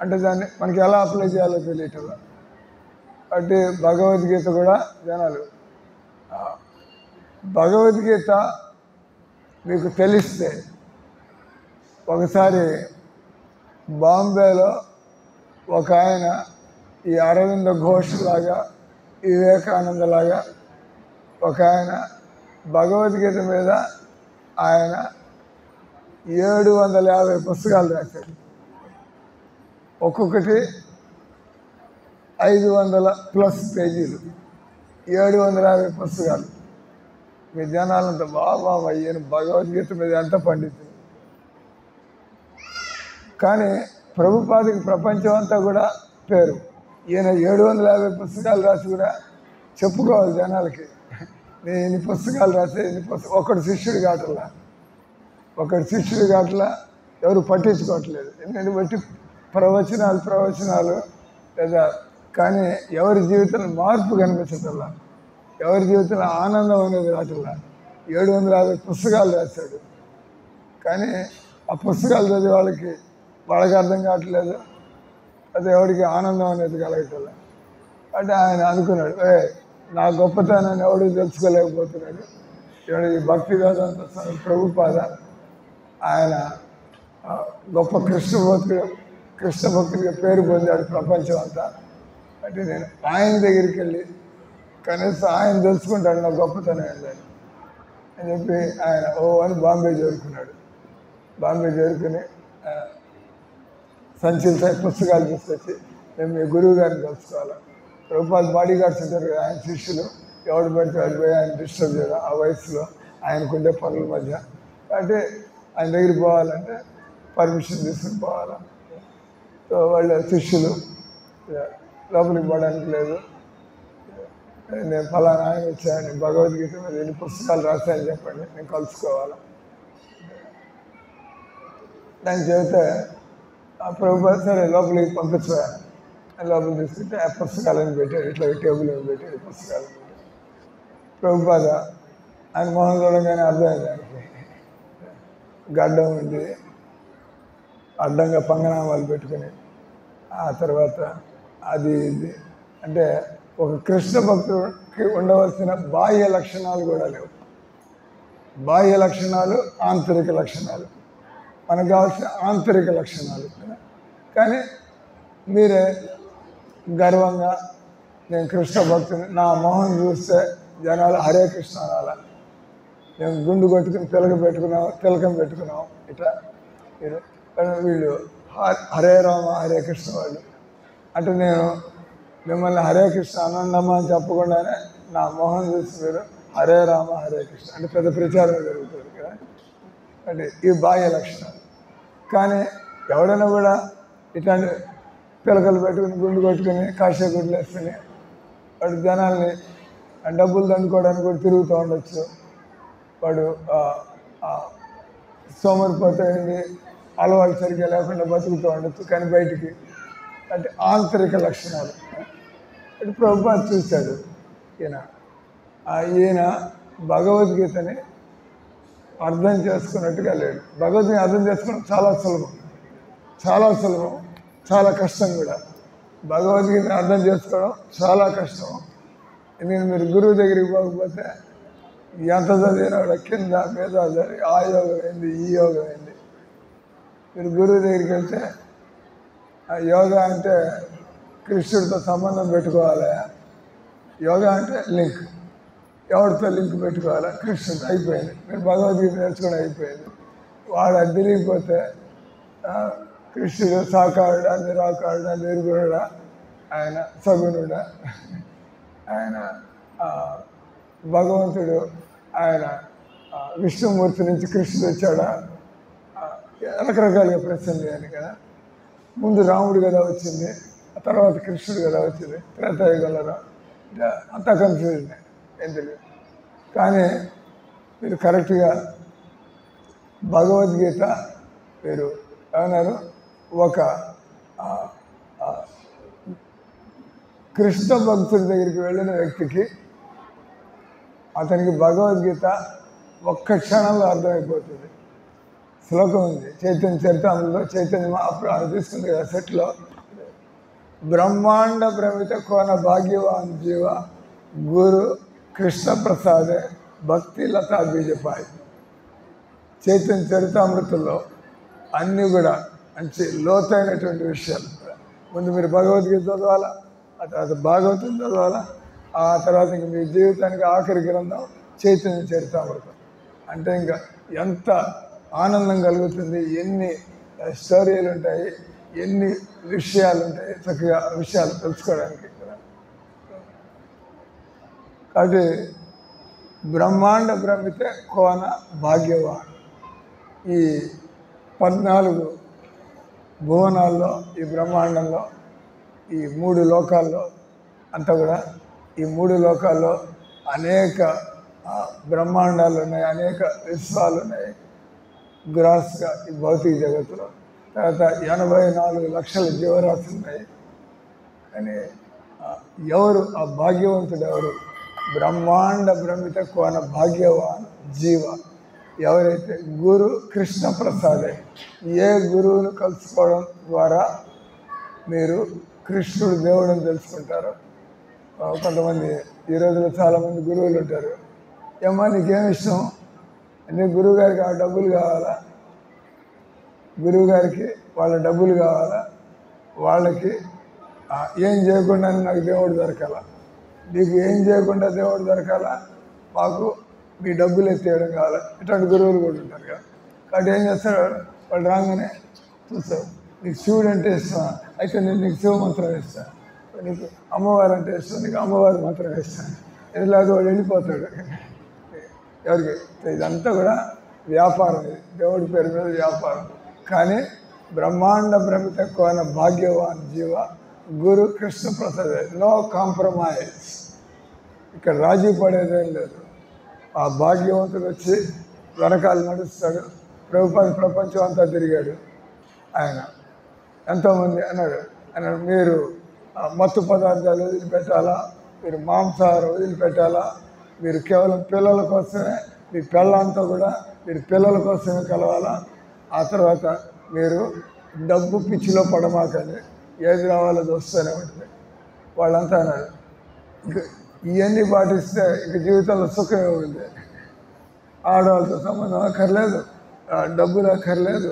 అంటే దాన్ని మనకి ఎలా అప్లై చేయాలో తెలియటం. అంటే భగవద్గీత కూడా జనాలు భగవద్గీత మీకు తెలిస్తే, ఒకసారి బాంబేలో ఒక ఆయన ఈ అరవింద ఘోష్ లాగా, వివేకానంద లాగా ఒక ఆయన భగవద్గీత మీద ఆయన 750 పుస్తకాలు రాశాడు. ఒక్కొక్కటి 500+ పేజీలు, 750 పుస్తకాలు. మీ జనాలంతా బాబా ఈయన భగవద్గీత మీద ఎంత పండితుడు. కానీ ప్రభుపాదికి ప్రపంచం అంతా కూడా పేరు. ఈయన 750 పుస్తకాలు రాసి కూడా చెప్పుకోవాలి జనాలకి, నేను ఇన్ని పుస్తకాలు రాసే ఒకటి శిష్యుడు కావట్లా, ఎవరు పట్టించుకోవట్లేదు. ఎందుకంటే బట్టి ప్రవచనాలు లేదా, కానీ ఎవరి జీవితంలో మార్పు కనిపించటల్లా, ఎవరి జీవితంలో ఆనందం అనేది రావట్లా. 750 పుస్తకాలు రాశాడు, కానీ ఆ పుస్తకాలు చదివే వాళ్ళకి అర్థం కావట్లేదు, అది ఎవరికి ఆనందం అనేది కలగటల్లా. అంటే ఆయన అనుకున్నాడు, నా గొప్పతనాన్ని ఎవడు తెలుసుకోలేకపోతున్నాడు. ఈ భక్తి వేదాంత ప్రభుపాద ఆయన గొప్ప కృష్ణ భక్తుడిగా పేరు పొందాడు ప్రపంచం అంతా. అంటే నేను ఆయన దగ్గరికి వెళ్ళి కనీసం ఆయన తెలుసుకుంటాడు నా గొప్పతనం ఏంటని అని చెప్పి ఆయన అని బాంబే చేరుకున్నాడు. బాంబే చేరుకుని సంచిత పుస్తకాలు తీసుకొచ్చి, మేము మీ గురువు గారిని కలుసుకోవాలి. ప్రభుపాద బాడీ గార్డ్స్ ఉంటారు కదా, ఆయన శిష్యులు, ఎవడు పడితే వాడు పోయి ఆయన డిస్టర్బ్ చేయడం ఆ వయసులో ఆయనకుండే పనుల మధ్య. అంటే ఆయన దగ్గరికి పోవాలంటే పర్మిషన్ తీసుకుని పోవాలి. సో వాళ్ళ శిష్యులు లోపలికి పోవడానికి లేదు, నేను ఫలానా ఆయన వచ్చాను, భగవద్గీత మీద ఎన్ని పుస్తకాలు రాశాయని చెప్పండి, నేను కలుసుకోవాలి. దాని చెబితే ఆ ప్రభుపాద సరే లోపలికి పంపించాను. లోపలికి తీసుకుంటే ఆ పుస్తకాలను పెట్టాడు, ఇట్లా టేబుల్ పెట్టాడు పుస్తకాలను. ప్రభుపాద ఆయన మొహం చూడగానే అర్థమైంది ఆయనకి, గడ్డం ఉంది, అడ్డంగా పంగనామాలు పెట్టుకుని, ఆ తర్వాత అది ఇది అంటే ఒక కృష్ణ భక్తుడికి ఉండవలసిన బాహ్య లక్షణాలు కూడా లేవు. బాహ్య లక్షణాలు, ఆంతరిక లక్షణాలు, మనకు కావాల్సిన ఆంతరిక లక్షణాలు. కానీ మీరే గర్వంగా నేను కృష్ణ భక్తుని, నా మొహం చూస్తే జనాలు హరే కృష్ణ అనాల, మేము గుండు కొట్టుకుని తిలకం పెట్టుకున్నాం ఇట్లా. వీళ్ళు హరే రామ హరే కృష్ణ వాళ్ళు. అంటే నేను మిమ్మల్ని హరే కృష్ణ ఆనందమా అని చెప్పకుండానే నా మొహం చూసి మీరు హరే రామ హరే కృష్ణ అంటే పెద్ద ప్రచారం జరుగుతుంది కదా. అంటే ఈ బాహ్య లక్షణాలు. కానీ ఎవడైనా కూడా ఇట్లాంటి పిలకలు పెట్టుకుని గుండు కొట్టుకుని కాషాయ గుడ్లు వేసుకుని వాడు జనాల్ని డబ్బులు దండుకోవడానికి కూడా తిరుగుతూ ఉండొచ్చు. వాడు సోమరిపోతాయండి, అలవాటు సరిగ్గా లేకుండా బతుకుతూ ఉండొచ్చు. కానీ బయటికి అంటే ఆంతరిక లక్షణాలు. అంటే ప్రభుపాద చూశాడు, ఈయన భగవద్గీతని అర్థం చేసుకున్నట్టుగా లేడు. భగవద్గీత అర్థం చేసుకోవడం చాలా సులభం, చాలా కష్టం కూడా. భగవద్గీతని అర్థం చేసుకోవడం చాలా కష్టం. ఎందుకంటే మీరు గురువు దగ్గరికి పోకపోతే ఎంత చదివినా కూడా కింద మీద చదివి ఆ యోగం ఏంది, ఈ యోగం ఏంది. మీరు గురువు దగ్గరికి వెళ్తే యోగా అంటే కృష్ణుడితో సంబంధం పెట్టుకోవాలి, యోగా అంటే లింక్, ఎవరితో లింక్ పెట్టుకోవాలా, కృష్ణుడు అయిపోయింది. మీరు భగవద్గీత నేర్చుకుని అయిపోయింది. వాడు అది తిరిగిపోతే కృష్ణుడు సాకారుడా, నిరాకారుడా, నిర్గుణుడా, ఆయన సగుణుడా, ఆయన భగవంతుడు, ఆయన విష్ణుమూర్తి నుంచి కృష్ణుడు వచ్చాడా, రకరకాలుగా ప్రశ్నలు చేయాలి కదా. ముందు రాముడు కదా వచ్చింది, ఆ తర్వాత కృష్ణుడు కదా వచ్చింది, త్రేతాయుగంలో అంతా కన్ఫ్యూజన్ ఏం తెలియదు. కానీ మీరు కరెక్ట్గా భగవద్గీత మీరు ఏమన్నారు, ఒక కృష్ణ భక్తుడి దగ్గరికి వెళ్ళిన వ్యక్తికి అతనికి భగవద్గీత ఒక్క క్షణంలో అర్థమైపోతుంది. శ్లోకం ఉంది చైతన్య చరితామృతంలో, చైతన్య మహాప్రభు తీసుకుంది కదా సెట్లో, బ్రహ్మాండ భ్రమిత కోన భాగ్యవాన్ జీవ గురు కృష్ణ ప్రసాదే భక్తి లతా బీజపాయ్. చైతన్య చరితామృతంలో అన్నీ కూడా మంచి లోతైనటువంటి విషయాలు. ముందు మీరు భగవద్గీత చదవాలా, ఆ తర్వాత భాగవతం చదవాలా, ఆ తర్వాత ఇంక మీ జీవితానికి ఆఖరి గ్రంథం చైతన్య చరితామృతం. అంటే ఇంకా ఎంత ఆనందం కలుగుతుంది, ఎన్ని స్టోరీలు ఉంటాయి, ఎన్ని విషయాలు ఉంటాయి, చక్కగా విషయాలు తెలుసుకోవడానికి. కాబట్టి బ్రహ్మాండ భ్రమితే కోన భాగ్యవాన్. ఈ 14 భువనాల్లో, ఈ బ్రహ్మాండంలో, ఈ 3 లోకాల్లో అంతా కూడా, ఈ 3 లోకాల్లో అనేక బ్రహ్మాండాలు ఉన్నాయి, అనేక విశ్వాలు ఉన్నాయి గ్రాస్గా ఈ భౌతిక జగత్తులో. తర్వాత 84 లక్షల జీవరాశులు ఉన్నాయి. కానీ ఎవరు ఆ భాగ్యవంతుడు? ఎవరు? బ్రహ్మాండ భ్రమిత కోన భాగ్యవాన్ జీవ. ఎవరైతే గురు కృష్ణ ప్రసాదే, ఏ గురువును కలుసుకోవడం ద్వారా మీరు కృష్ణుడు దేవుడని తెలుసుకుంటారో. కొంతమంది ఈ రోజుల్లో చాలామంది గురువులు ఉంటారు. ఏమో నీకేమి ఇష్టం అంటే, గురువు గారికి ఆ డబ్బులు కావాలా, గురువు గారికి వాళ్ళ డబ్బులు కావాలా, వాళ్ళకి ఏం చేయకుండా నాకు దేవుడు దొరకాల, నీకు ఏం చేయకుండా దేవుడు దొరకాల, మాకు మీ డబ్బులు ఎత్తేయడం కావాలి. ఇట్లాంటి గురువులు కూడా ఉంటారు కదా. కాబట్టి ఏం చేస్తారు, వాళ్ళు రాగానే చూస్తారు, నీకు శివుడు అంటే ఇష్టం, అయితే నేను నీకు శివ మంత్రం ఇస్తాను. నీకు అమ్మవారు అంటే ఇష్టం, నీకు అమ్మవారి మంత్రం ఇస్తాను. ఇలాగ వాడు వెళ్ళిపోతాడు. ఎవరికి? ఇదంతా కూడా వ్యాపారం, ఇది దేవుడి పేరు మీద వ్యాపారం. కానీ బ్రహ్మాండ భ్రమిత కోన భాగ్యవాన్ జీవ గురు కృష్ణ ప్రసాద్. No compromise. ఇక్కడ రాజీ పడేదేం లేదు. ఆ భాగ్యవంతుడు వచ్చి వెనకాల నడుస్తాడు. ప్రభుపాద ప్రపంచం అంతా తిరిగాడు ఆయన. ఎంతోమంది అన్నాడు, మీరు మత్తు పదార్థాలు వదిలిపెట్టాలా, మీరు మాంసాహారం వదిలిపెట్టాలా, మీరు కేవలం పిల్లల కోసమే, మీ పిల్లలంతా కూడా మీరు పిల్లల కోసమే కలవాలా, ఆ తర్వాత మీరు డబ్బు పిచ్చిలో పడమాకండి, ఏది రావాలో అది వస్తూనే ఉంటుంది. వాళ్ళంతా అన్నారు, ఇవన్నీ పాటిస్తే ఇక జీవితంలో సుఖమే ఉంది. ఆడవాళ్ళతో సంబంధం అక్కర్లేదు, డబ్బులు అక్కర్లేదు,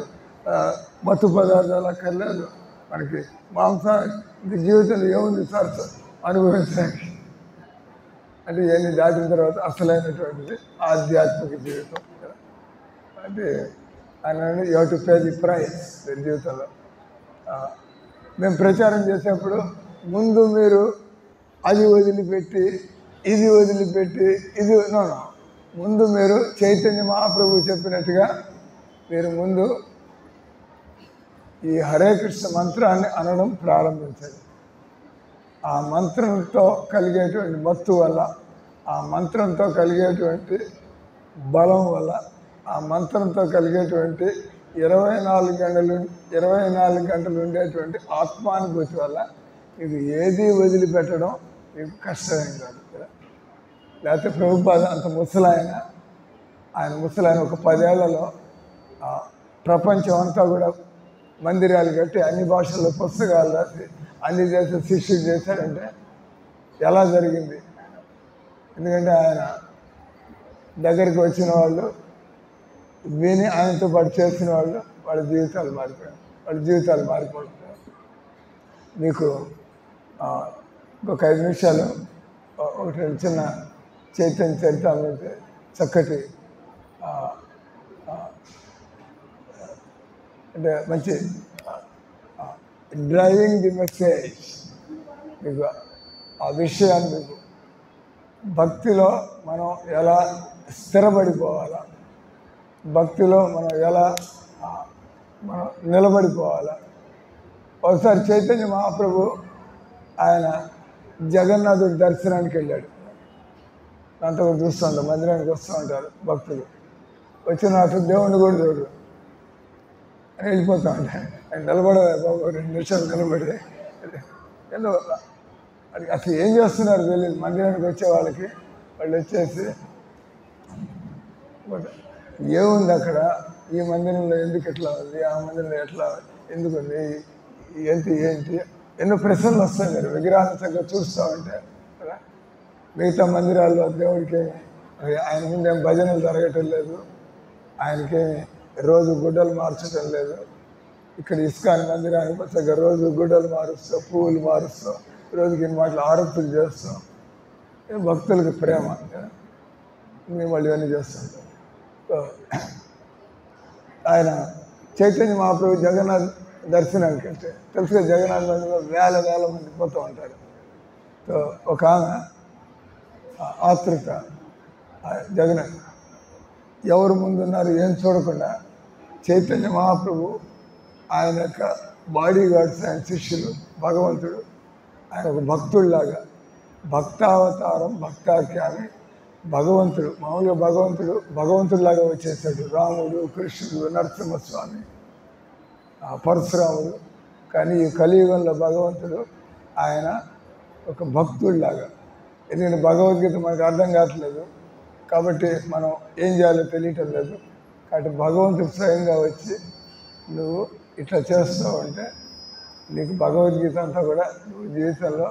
మత్తు పదార్థాలు అక్కర్లేదు, మనకి మాంసం ఇంక జీవితంలో ఏముంది సార్ అనుభవించడానికి. అంటే ఇవన్నీ దాటిన తర్వాత అసలైనటువంటిది ఆధ్యాత్మిక జీవితం. అంటే ఆయన you have to pay the price జీవితంలో. మేము ప్రచారం చేసేప్పుడు ముందు మీరు అది వదిలిపెట్టి ఇది వదిలిపెట్టి ఇది ముందు మీరు చైతన్య మహాప్రభు చెప్పినట్టుగా మీరు ముందు ఈ హరే కృష్ణ మంత్రాన్ని అనడం ప్రారంభించండి. ఆ మంత్రంతో కలిగేటువంటి మత్తు వల్ల, ఆ మంత్రంతో కలిగేటువంటి బలం వల్ల, ఆ మంత్రంతో కలిగేటువంటి 24 గంటలు ఉండేటువంటి ఆత్మానుభూతి వల్ల మీకు ఏది వదిలిపెట్టడం మీకు కష్టమేం కాదు. లేకపోతే ప్రభుపాద అంత ముసలాయన, ఆయన ముసలాయన ఒక 10 ఏళ్లలో ప్రపంచం అంతా కూడా మందిరాలు కట్టి అన్ని భాషల్లో పుస్తకాలు రాసి అన్ని దేశ శిష్యులు చేశారంటే ఎలా జరిగింది? ఎందుకంటే ఆయన దగ్గరికి వచ్చిన వాళ్ళు, విని ఆయనతో పాటు చేసిన వాళ్ళు, వాళ్ళ జీవితాలు మారిపోయారు. మీకు ఇంకొక 5 నిమిషాలు ఒకటి చిన్న చైతన్య చరిత్రలో చక్కటి అంటే మంచి డ్రైవింగ్ ది మెసేజ్ మీకు ఆ విషయాన్ని, మీకు భక్తిలో మనం ఎలా స్థిరపడిపోవాలా, భక్తిలో మనం ఎలా మనం నిలబడిపోవాలా. ఒకసారి చైతన్య మహాప్రభు ఆయన జగన్నాథుడి దర్శనానికి వెళ్ళాడు. దాంతో కూడా చూస్తూ ఉంటారు, మందిరానికి వస్తూ ఉంటారు భక్తులు. వచ్చిన అసలు దేవుణ్ణి కూడా చూడు అని వెళ్ళిపోతూ ఉంటాడు. ఆయన నిలబడే బాబు 2 నిమిషాలు నిలబడి ఏదో అసలు ఏం చేస్తున్నారు తెలియదు. మందిరానికి వచ్చే వాళ్ళకి వాళ్ళు వచ్చేసి ఏముంది అక్కడ, ఈ మందిరంలో ఎందుకు ఎట్లా ఉంది, ఆ మందిరంలో ఎట్లా ఎందుకుంది, ఏంటి ఎన్నో ప్రశ్నలు వస్తాయి. మీరు విగ్రహాన్ని చక్కగా చూస్తూ ఉంటే కదా. మిగతా మందిరాల్లో దేవుడికి ఆయన ముందేం భజనలు జరగటం లేదు, ఆయనకేమి రోజు గుడ్డలు మార్చడం లేదు. ఇక్కడ ఇస్కాన్ మందిరానికి చక్కగా రోజు గుడ్డలు మారుస్తాం, పువ్వులు మారుస్తాం, రోజుకి మాటలు ఆరోపణలు చేస్తాం. భక్తులకు ప్రేమ, మేము వాళ్ళు ఇవన్నీ చేస్తుంటాం. ఆయన చైతన్య మహాప్రభు జగన్నాథ్ దర్శనానికి అంటే తెలుసుగా, జగన్నాథ్ మందిలో వేల మంది పోతూ ఉంటారు. సో ఒక ఆమె ఆతృత, జగన్ ఎవరు ముందున్నారు ఏం చూడకుండా చైతన్య మహాప్రభు ఆయన యొక్క బాడీ గార్డ్స్, ఆయన శిష్యులు, భగవంతుడు ఆయన ఒక భక్తుడిలాగా, భక్తావతారం భక్తాఖ్యాని, భగవంతుడు మామూలుగా భగవంతుడిలాగా వచ్చేసాడు. రాముడు, కృష్ణుడు, నరసింహస్వామి, పరశురాముడు. కానీ ఈ కలియుగంలో భగవంతుడు ఆయన ఒక భక్తుడిలాగా. ఎందుకంటే భగవద్గీత మనకు అర్థం కావట్లేదు కాబట్టి మనం ఏం చేయాలో తెలియటం లేదు. కాబట్టి భగవంతుడు స్వయంగా వచ్చి నువ్వు ఇట్లా చేస్తావు అంటే నీకు భగవద్గీత అంతా కూడా నువ్వు జీవితంలో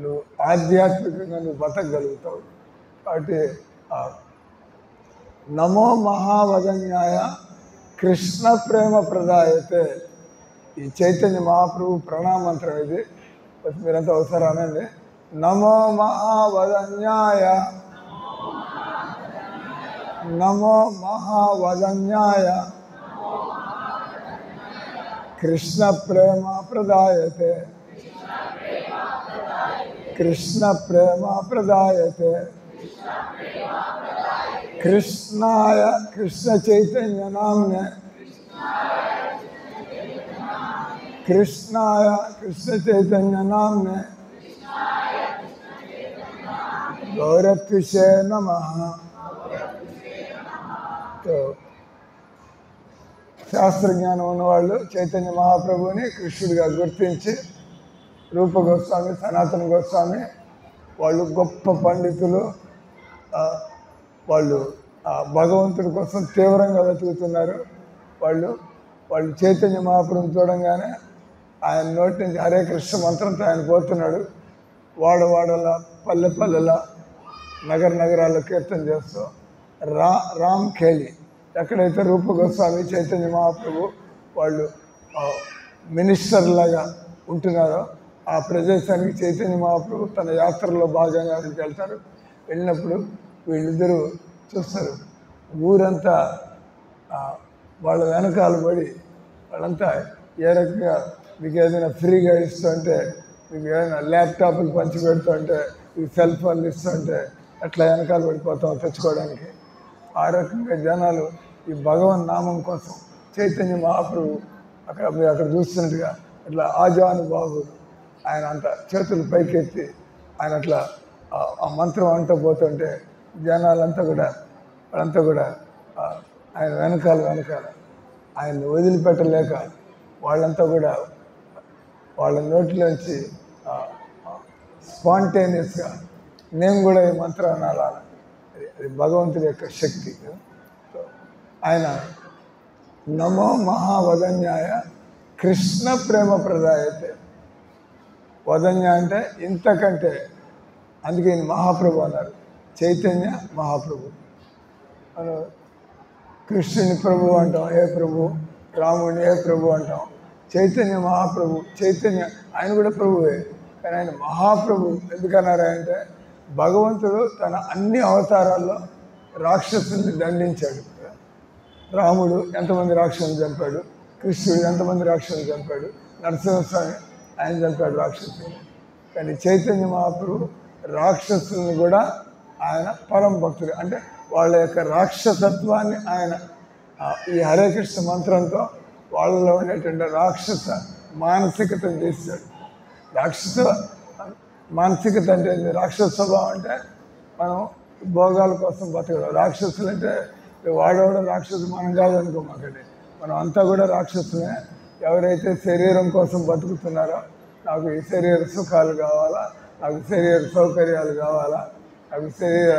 నువ్వు ఆధ్యాత్మికంగా నువ్వు బతకగలుగుతావు. కాబట్టి నమో మహావదన్యాయ కృష్ణ ప్రేమ ప్రదాయతే, ఈ చైతన్య మహాప్రభు ప్రణామంత్రం ఇది. మీరంతా ఒకసారి అనండి. నమో మహావదన్యాయ, నమో మహావదన్యాయ కృష్ణ ప్రేమ ప్రదాయతే, కృష్ణ ప్రేమ ప్రదాయతే, కృష్ణాయ కృష్ణ చైతన్య నామ్నే, కృష్ణాయ కృష్ణ చైతన్య నామ్నే గౌరత్విషే నమః. శాస్త్రజ్ఞానం ఉన్నవాళ్ళు చైతన్య మహాప్రభుని కృష్ణుడిగా గుర్తించి, రూప గోస్వామి, సనాతన గోస్వామి వాళ్ళు గొప్ప పండితులు. వాళ్ళు భగవంతుడి కోసం తీవ్రంగా వెతుకుతున్నారు. వాళ్ళు చైతన్య మహాప్రభుని చూడంగానే ఆయన నోటి నుంచి హరే కృష్ణ మంత్రంతో ఆయన పోతున్నాడు. వాడవాడల, పల్లె నగరాల్లో కీర్తన చేస్తూ రామ్ ఖేలి, ఎక్కడైతే రూప గోస్వామి, చైతన్య మహాప్రభు వాళ్ళు మినిస్టర్ లాగా ఉంటున్నారో ఆ ప్రదేశానికి చైతన్య మహాప్రభు తన యాత్రలో భాగంగా వెళ్తారు. వెళ్ళినప్పుడు వీళ్ళిద్దరూ చూస్తారు. ఊరంతా వాళ్ళ వెనకాల పడి వాళ్ళంతా ఏ రకంగా మీకు ఏదైనా ఫ్రీగా ఇస్తుంటే, మీకు ఏదైనా ల్యాప్టాప్లు పంచి పెడుతుంటే, మీకు సెల్ ఫోన్లు ఇస్తుంటే అట్లా వెనకాల పడిపోతాం తెచ్చుకోవడానికి. ఆ రకంగా జనాలు ఈ భగవన్ నామం కోసం చైతన్య మహాప్రభు అక్కడ చూస్తున్నట్టుగా అట్లా ఆజానుబాహుడు ఆయన అంత చేతులు పైకెత్తి ఆయన అట్లా ఆ మంత్రం అంటూ పోతుంటే జనాలంతా కూడా వాళ్ళంతా కూడా ఆయన వెనకాల ఆయన్ని వదిలిపెట్టలేక వాళ్ళంతా కూడా వాళ్ళ నోటిలోంచి స్పాంటేనియస్గా నేను కూడా ఈ మంత్రాన్ని అనాలి. అది భగవంతుడి యొక్క శక్తి. ఆయన నమో మహావదన్యాయ కృష్ణ ప్రేమ ప్రదాయతే. వదన్య అంటే ఇంతకంటే, అందుకే ఈయన మహాప్రభు అన్నారు. చైతన్య మహాప్రభు. మనం కృష్ణుని ప్రభు అంటాం, ఏ ప్రభు, రాముడిని ఏ ప్రభు అంటాం. చైతన్య మహాప్రభు, చైతన్య ఆయన కూడా ప్రభువే, కానీ ఆయన మహాప్రభు ఎందుకన్నారు అంటే భగవంతుడు తన అన్ని అవతారాల్లో రాక్షసుల్ని దండించాడు. రాముడు ఎంతమంది రాక్షసుని చంపాడు, కృష్ణుడు ఎంతమంది రాక్షసుని చంపాడు, నరసింహస్వామి ఆయన చంపాడు రాక్షసుని. కానీ చైతన్య మహాప్రభు రాక్షసుల్ని కూడా ఆయన పరమ భక్తుడు. అంటే వాళ్ళ యొక్క రాక్షసత్వాన్ని ఆయన ఈ హరే కృష్ణ మంత్రంతో వాళ్ళలో ఉండేటువంటి రాక్షస మానసికతను చేస్తాడు. రాక్షస మానసికత అంటే రాక్షస స్వభావం అంటే మనం భోగాల కోసం బతకడం. రాక్షసులు అంటే వాడవడం రాక్షసు మనం కాదనుకోమాకండి, మనం అంతా కూడా రాక్షసులే. ఎవరైతే శరీరం కోసం బతుకుతున్నారో, నాకు ఈ శరీర సుఖాలు కావాలా, నాకు శరీర సౌకర్యాలు కావాలా, నాకు శరీర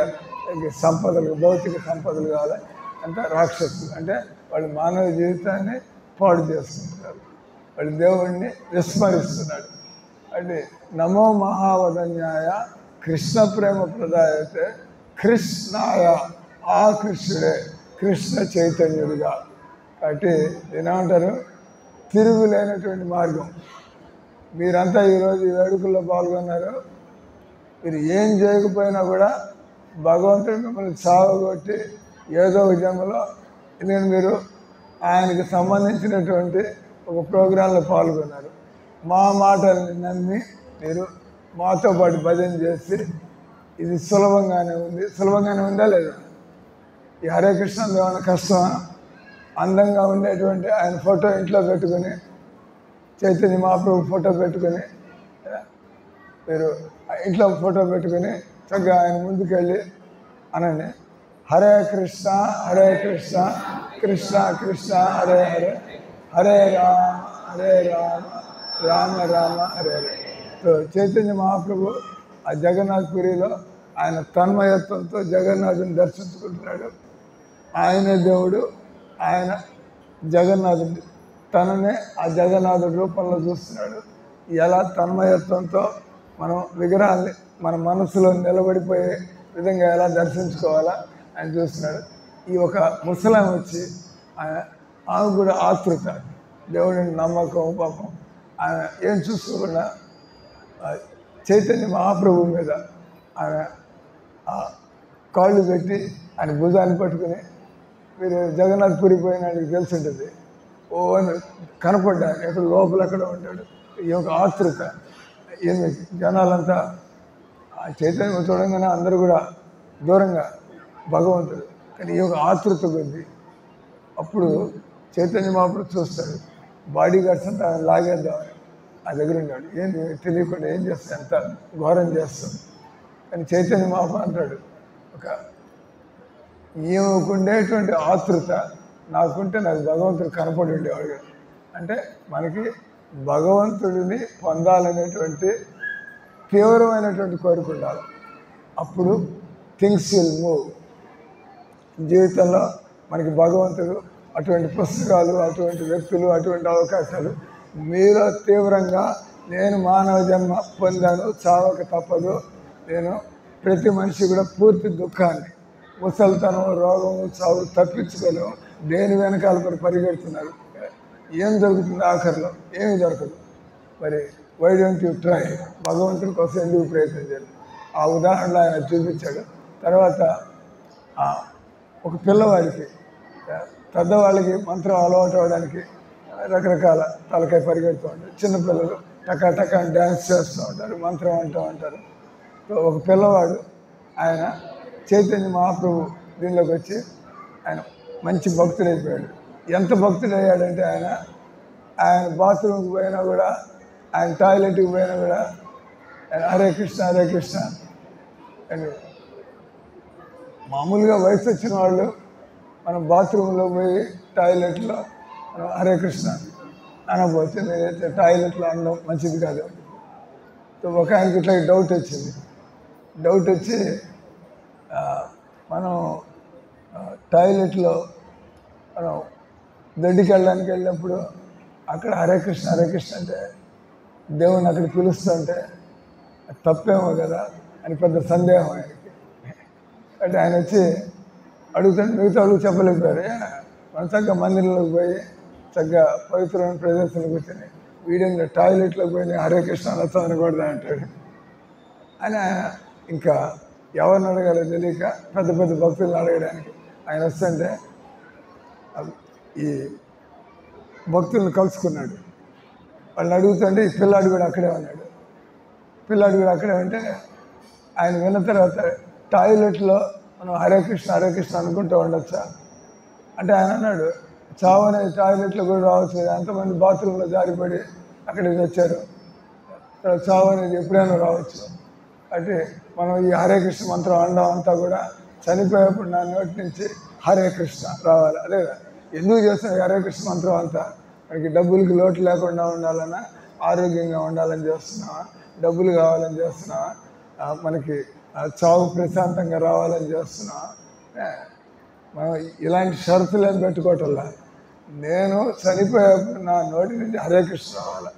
సంపదలు, భౌతిక సంపదలు కావాలి అంటే రాక్షసులు. అంటే వాళ్ళు మానవ జీవితాన్ని పాడు చేసుకుంటున్నారు, వాళ్ళు దేవుణ్ణి విస్మరిస్తున్నాడు. అంటే నమో మహావదన్యాయ కృష్ణ ప్రేమ ప్రదాయతే కృష్ణాయ, ఆ కృష్ణుడే కృష్ణ చైతన్యుడిగా. కాబట్టి ఏమంటారు, తిరుగులేనటువంటి మార్గం. మీరంతా ఈరోజు ఈ వేడుకల్లో పాల్గొన్నారు. మీరు ఏం చేయకపోయినా కూడా భగవంతుడు మిమ్మల్ని సాగొట్టి ఏదో ఒక జన్మలో నేను మీరు ఆయనకి సంబంధించినటువంటి ఒక ప్రోగ్రాంలో పాల్గొన్నారు. మా మాటల్ని నమ్మి మీరు మాతో పాటు భజన చేసి ఇది సులభంగానే ఉందా లేదా? ఈ హరే కృష్ణ ఏమైనా కష్టమా? అందంగా ఉండేటువంటి ఆయన ఫోటో ఇంట్లో పెట్టుకుని, చైతన్య మహాప్రభు ఫోటో పెట్టుకుని, మీరు ఇంట్లో ఫోటో పెట్టుకుని చక్కగా ఆయన ముందుకెళ్ళి అనండి, హరే కృష్ణ కృష్ణ కృష్ణ హరే హరే, హరే రామ రామ రామ హరే హరే. సో చైతన్య మహాప్రభు ఆ జగన్నాథపురిలో ఆయన తన్మయత్వంతో జగన్నాథుని దర్శించుకుంటున్నాడు. ఆయనే దేవుడు, ఆయన జగన్నాథుడు తననే ఆ జగన్నాథుడి రూపంలో చూస్తున్నాడు. ఎలా తన్మయత్వంతో మనం విగ్రహాన్ని మన మనసులో నిలబడిపోయే విధంగా ఎలా దర్శించుకోవాలా ఆయన చూస్తున్నాడు. ఈ ఒక ముసలాం వచ్చి ఆమె కూడా ఆతృత, దేవుడిని నమ్మకం, పాపం ఆయన ఏం చూసుకోకుండా చైతన్య మహాప్రభు మీద ఆయన కాళ్ళు పెట్టి ఆయన భుజాన్ని పట్టుకుని, మీరు జగన్నాథ్ పురి పోయినాడికి తెలిసి ఉంటుంది, ఓ అని కనపడ్డాను ఎక్కడ లోపల ఎక్కడ ఉంటాడు. ఈ యొక్క ఆతృత ఏమి జనాలంతా ఆ చైతన్యం చూడంగానే అందరూ కూడా దూరంగా భగవంతుడు, కానీ ఈ యొక్క ఆతృత కొద్ది అప్పుడు చైతన్య మహాప్రభు చూస్తాడు, బాడీ గార్డ్స్ అంతా ఆయన లాగేద్దామని ఆ దగ్గర ఉన్నాడు. ఏంటి తెలియకుండా ఏం చేస్తాడు, ఎంత ఘోరం చేస్తాడు. కానీ చైతన్య మహాప్రభు అంటాడు, ఒక ఈమెకుండేటువంటి ఆతృత నాకుంటే నాకు భగవంతుడు కనపడి ఉండేవాడు. అంటే మనకి భగవంతుడిని పొందాలనేటువంటి తీవ్రమైనటువంటి కోరిక ఉండాలి. అప్పుడు థింగ్స్ విల్ మూవ్. జీవితంలో మనకి భగవంతుడు అటువంటి పుస్తకాలు, అటువంటి వ్యక్తులు, అటువంటి అవకాశాలు మీలో తీవ్రంగా నేను మానవ జన్మ పొందాను, చావక తప్పదు, నేను ప్రతి మనిషి కూడా పూర్తి దుఃఖాన్ని, ముసలితనం, రోగము, చావు తప్పించుకోలేము, దేని వెనకాల పరిగెడుతున్నారు. ఏం దొరుకుతుంది ఆఖరిలో? ఏమి దొరకదు. మరి వై డోంట్ యూ ట్రై? భగవంతుడి కోసం ఎందుకు ప్రయత్నం చేయాలి? ఆ ఉదాహరణలో ఆయన చూపించాడు. తర్వాత ఒక పిల్లవాడికి, పెద్దవాళ్ళకి మంత్రం అలవాటు అవడానికి రకరకాల తలకాయ పరిగెడుతూ ఉంటారు. చిన్నపిల్లలు టకా టకా డ్యాన్స్ చేస్తూ ఉంటారు, మంత్రం అంటూ ఉంటారు. ఒక పిల్లవాడు ఆయన చైతన్య మహాప్రభు దీనిలోకి వచ్చి ఆయన మంచి భక్తుడైపోయాడు. ఎంత భక్తుడయ్యాడంటే ఆయన బాత్రూమ్కి పోయినా కూడా, ఆయన టాయిలెట్కి పోయినా కూడా హరే కృష్ణ హరే కృష్ణ అని. మామూలుగా వయసు వచ్చిన వాళ్ళు మనం బాత్రూంలో పోయి టాయిలెట్లో మనం హరే కృష్ణ అనకపోతే నేనైతే టాయిలెట్లో అనడం మంచిది కాదు. ఒక ఆయనకి ఇట్లా డౌట్ వచ్చి మనం టాయిలెట్లో మనం దొడ్డికి వెళ్ళినప్పుడు అక్కడ హరే కృష్ణ అంటే దేవుని అక్కడ పిలుస్తుంటే తప్పేమో కదా అని పెద్ద సందేహం ఆయనకి. అంటే ఆయన వచ్చి అడుగుతుంటే మిగతా వాళ్ళు చెప్పలేకపోయారు. మన చక్కగా మందిరంలోకి పోయి చక్కగా పవిత్రమైన ప్రదేశంలో కూర్చొని వీడియో టాయిలెట్లోకి పోయి హరే కృష్ణ అనొచ్చా అనకూడదు అంటాడు. అని ఆయన ఇంకా ఎవరిని అడగాలో తెలియక పెద్ద పెద్ద భక్తులను అడగడానికి ఆయన వస్తుంటే ఈ భక్తులను కలుసుకున్నాడు. వాళ్ళని అడుగుతుంటే ఈ పిల్లాడు కూడా అక్కడే ఉంటే ఆయన విన్న తర్వాత టాయిలెట్లో మనం హరే కృష్ణ అనుకుంటూ ఉండొచ్చా అంటే ఆయన అన్నాడు, చావు అనేది టాయిలెట్లో కూడా రావచ్చు కదా, ఎంతమంది బాత్రూంలో జారిపడి అక్కడికి వచ్చారు, చావు అనేది ఎప్పుడైనా రావచ్చు. అంటే మనం ఈ హరే కృష్ణ మంత్రం అనడం అంతా కూడా చనిపోయేప్పుడు నా నోటి నుంచి హరే కృష్ణ రావాలి. అదే ఎందుకు చేస్తున్నాం హరే కృష్ణ మంత్రం అంతా? మనకి డబ్బులకి లోటు లేకుండా ఉండాలన్నా, ఆరోగ్యంగా ఉండాలని చేస్తున్నావా, డబ్బులు కావాలని చేస్తున్నావా, మనకి చావు ప్రశాంతంగా రావాలని చేస్తున్నావా? మనం ఇలాంటి షరతులు ఏం పెట్టుకోవటంలా. నేను చనిపోయేప్పుడు నా నోటి నుంచి హరే కృష్ణ రావాలి.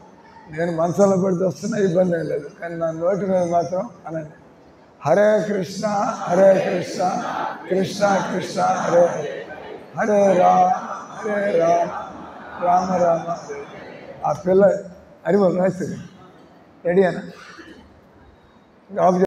నేను మంచంలో పడితే వస్తున్నా ఇబ్బంది ఏం లేదు, కానీ నా నోటి మీద మాత్రం అనండి హరే కృష్ణ కృష్ణ కృష్ణ హరే హరే, హరే రామ రామ రామ. ఆ పిల్ల అరివల్ రాస్తుంది రెడీ అన్న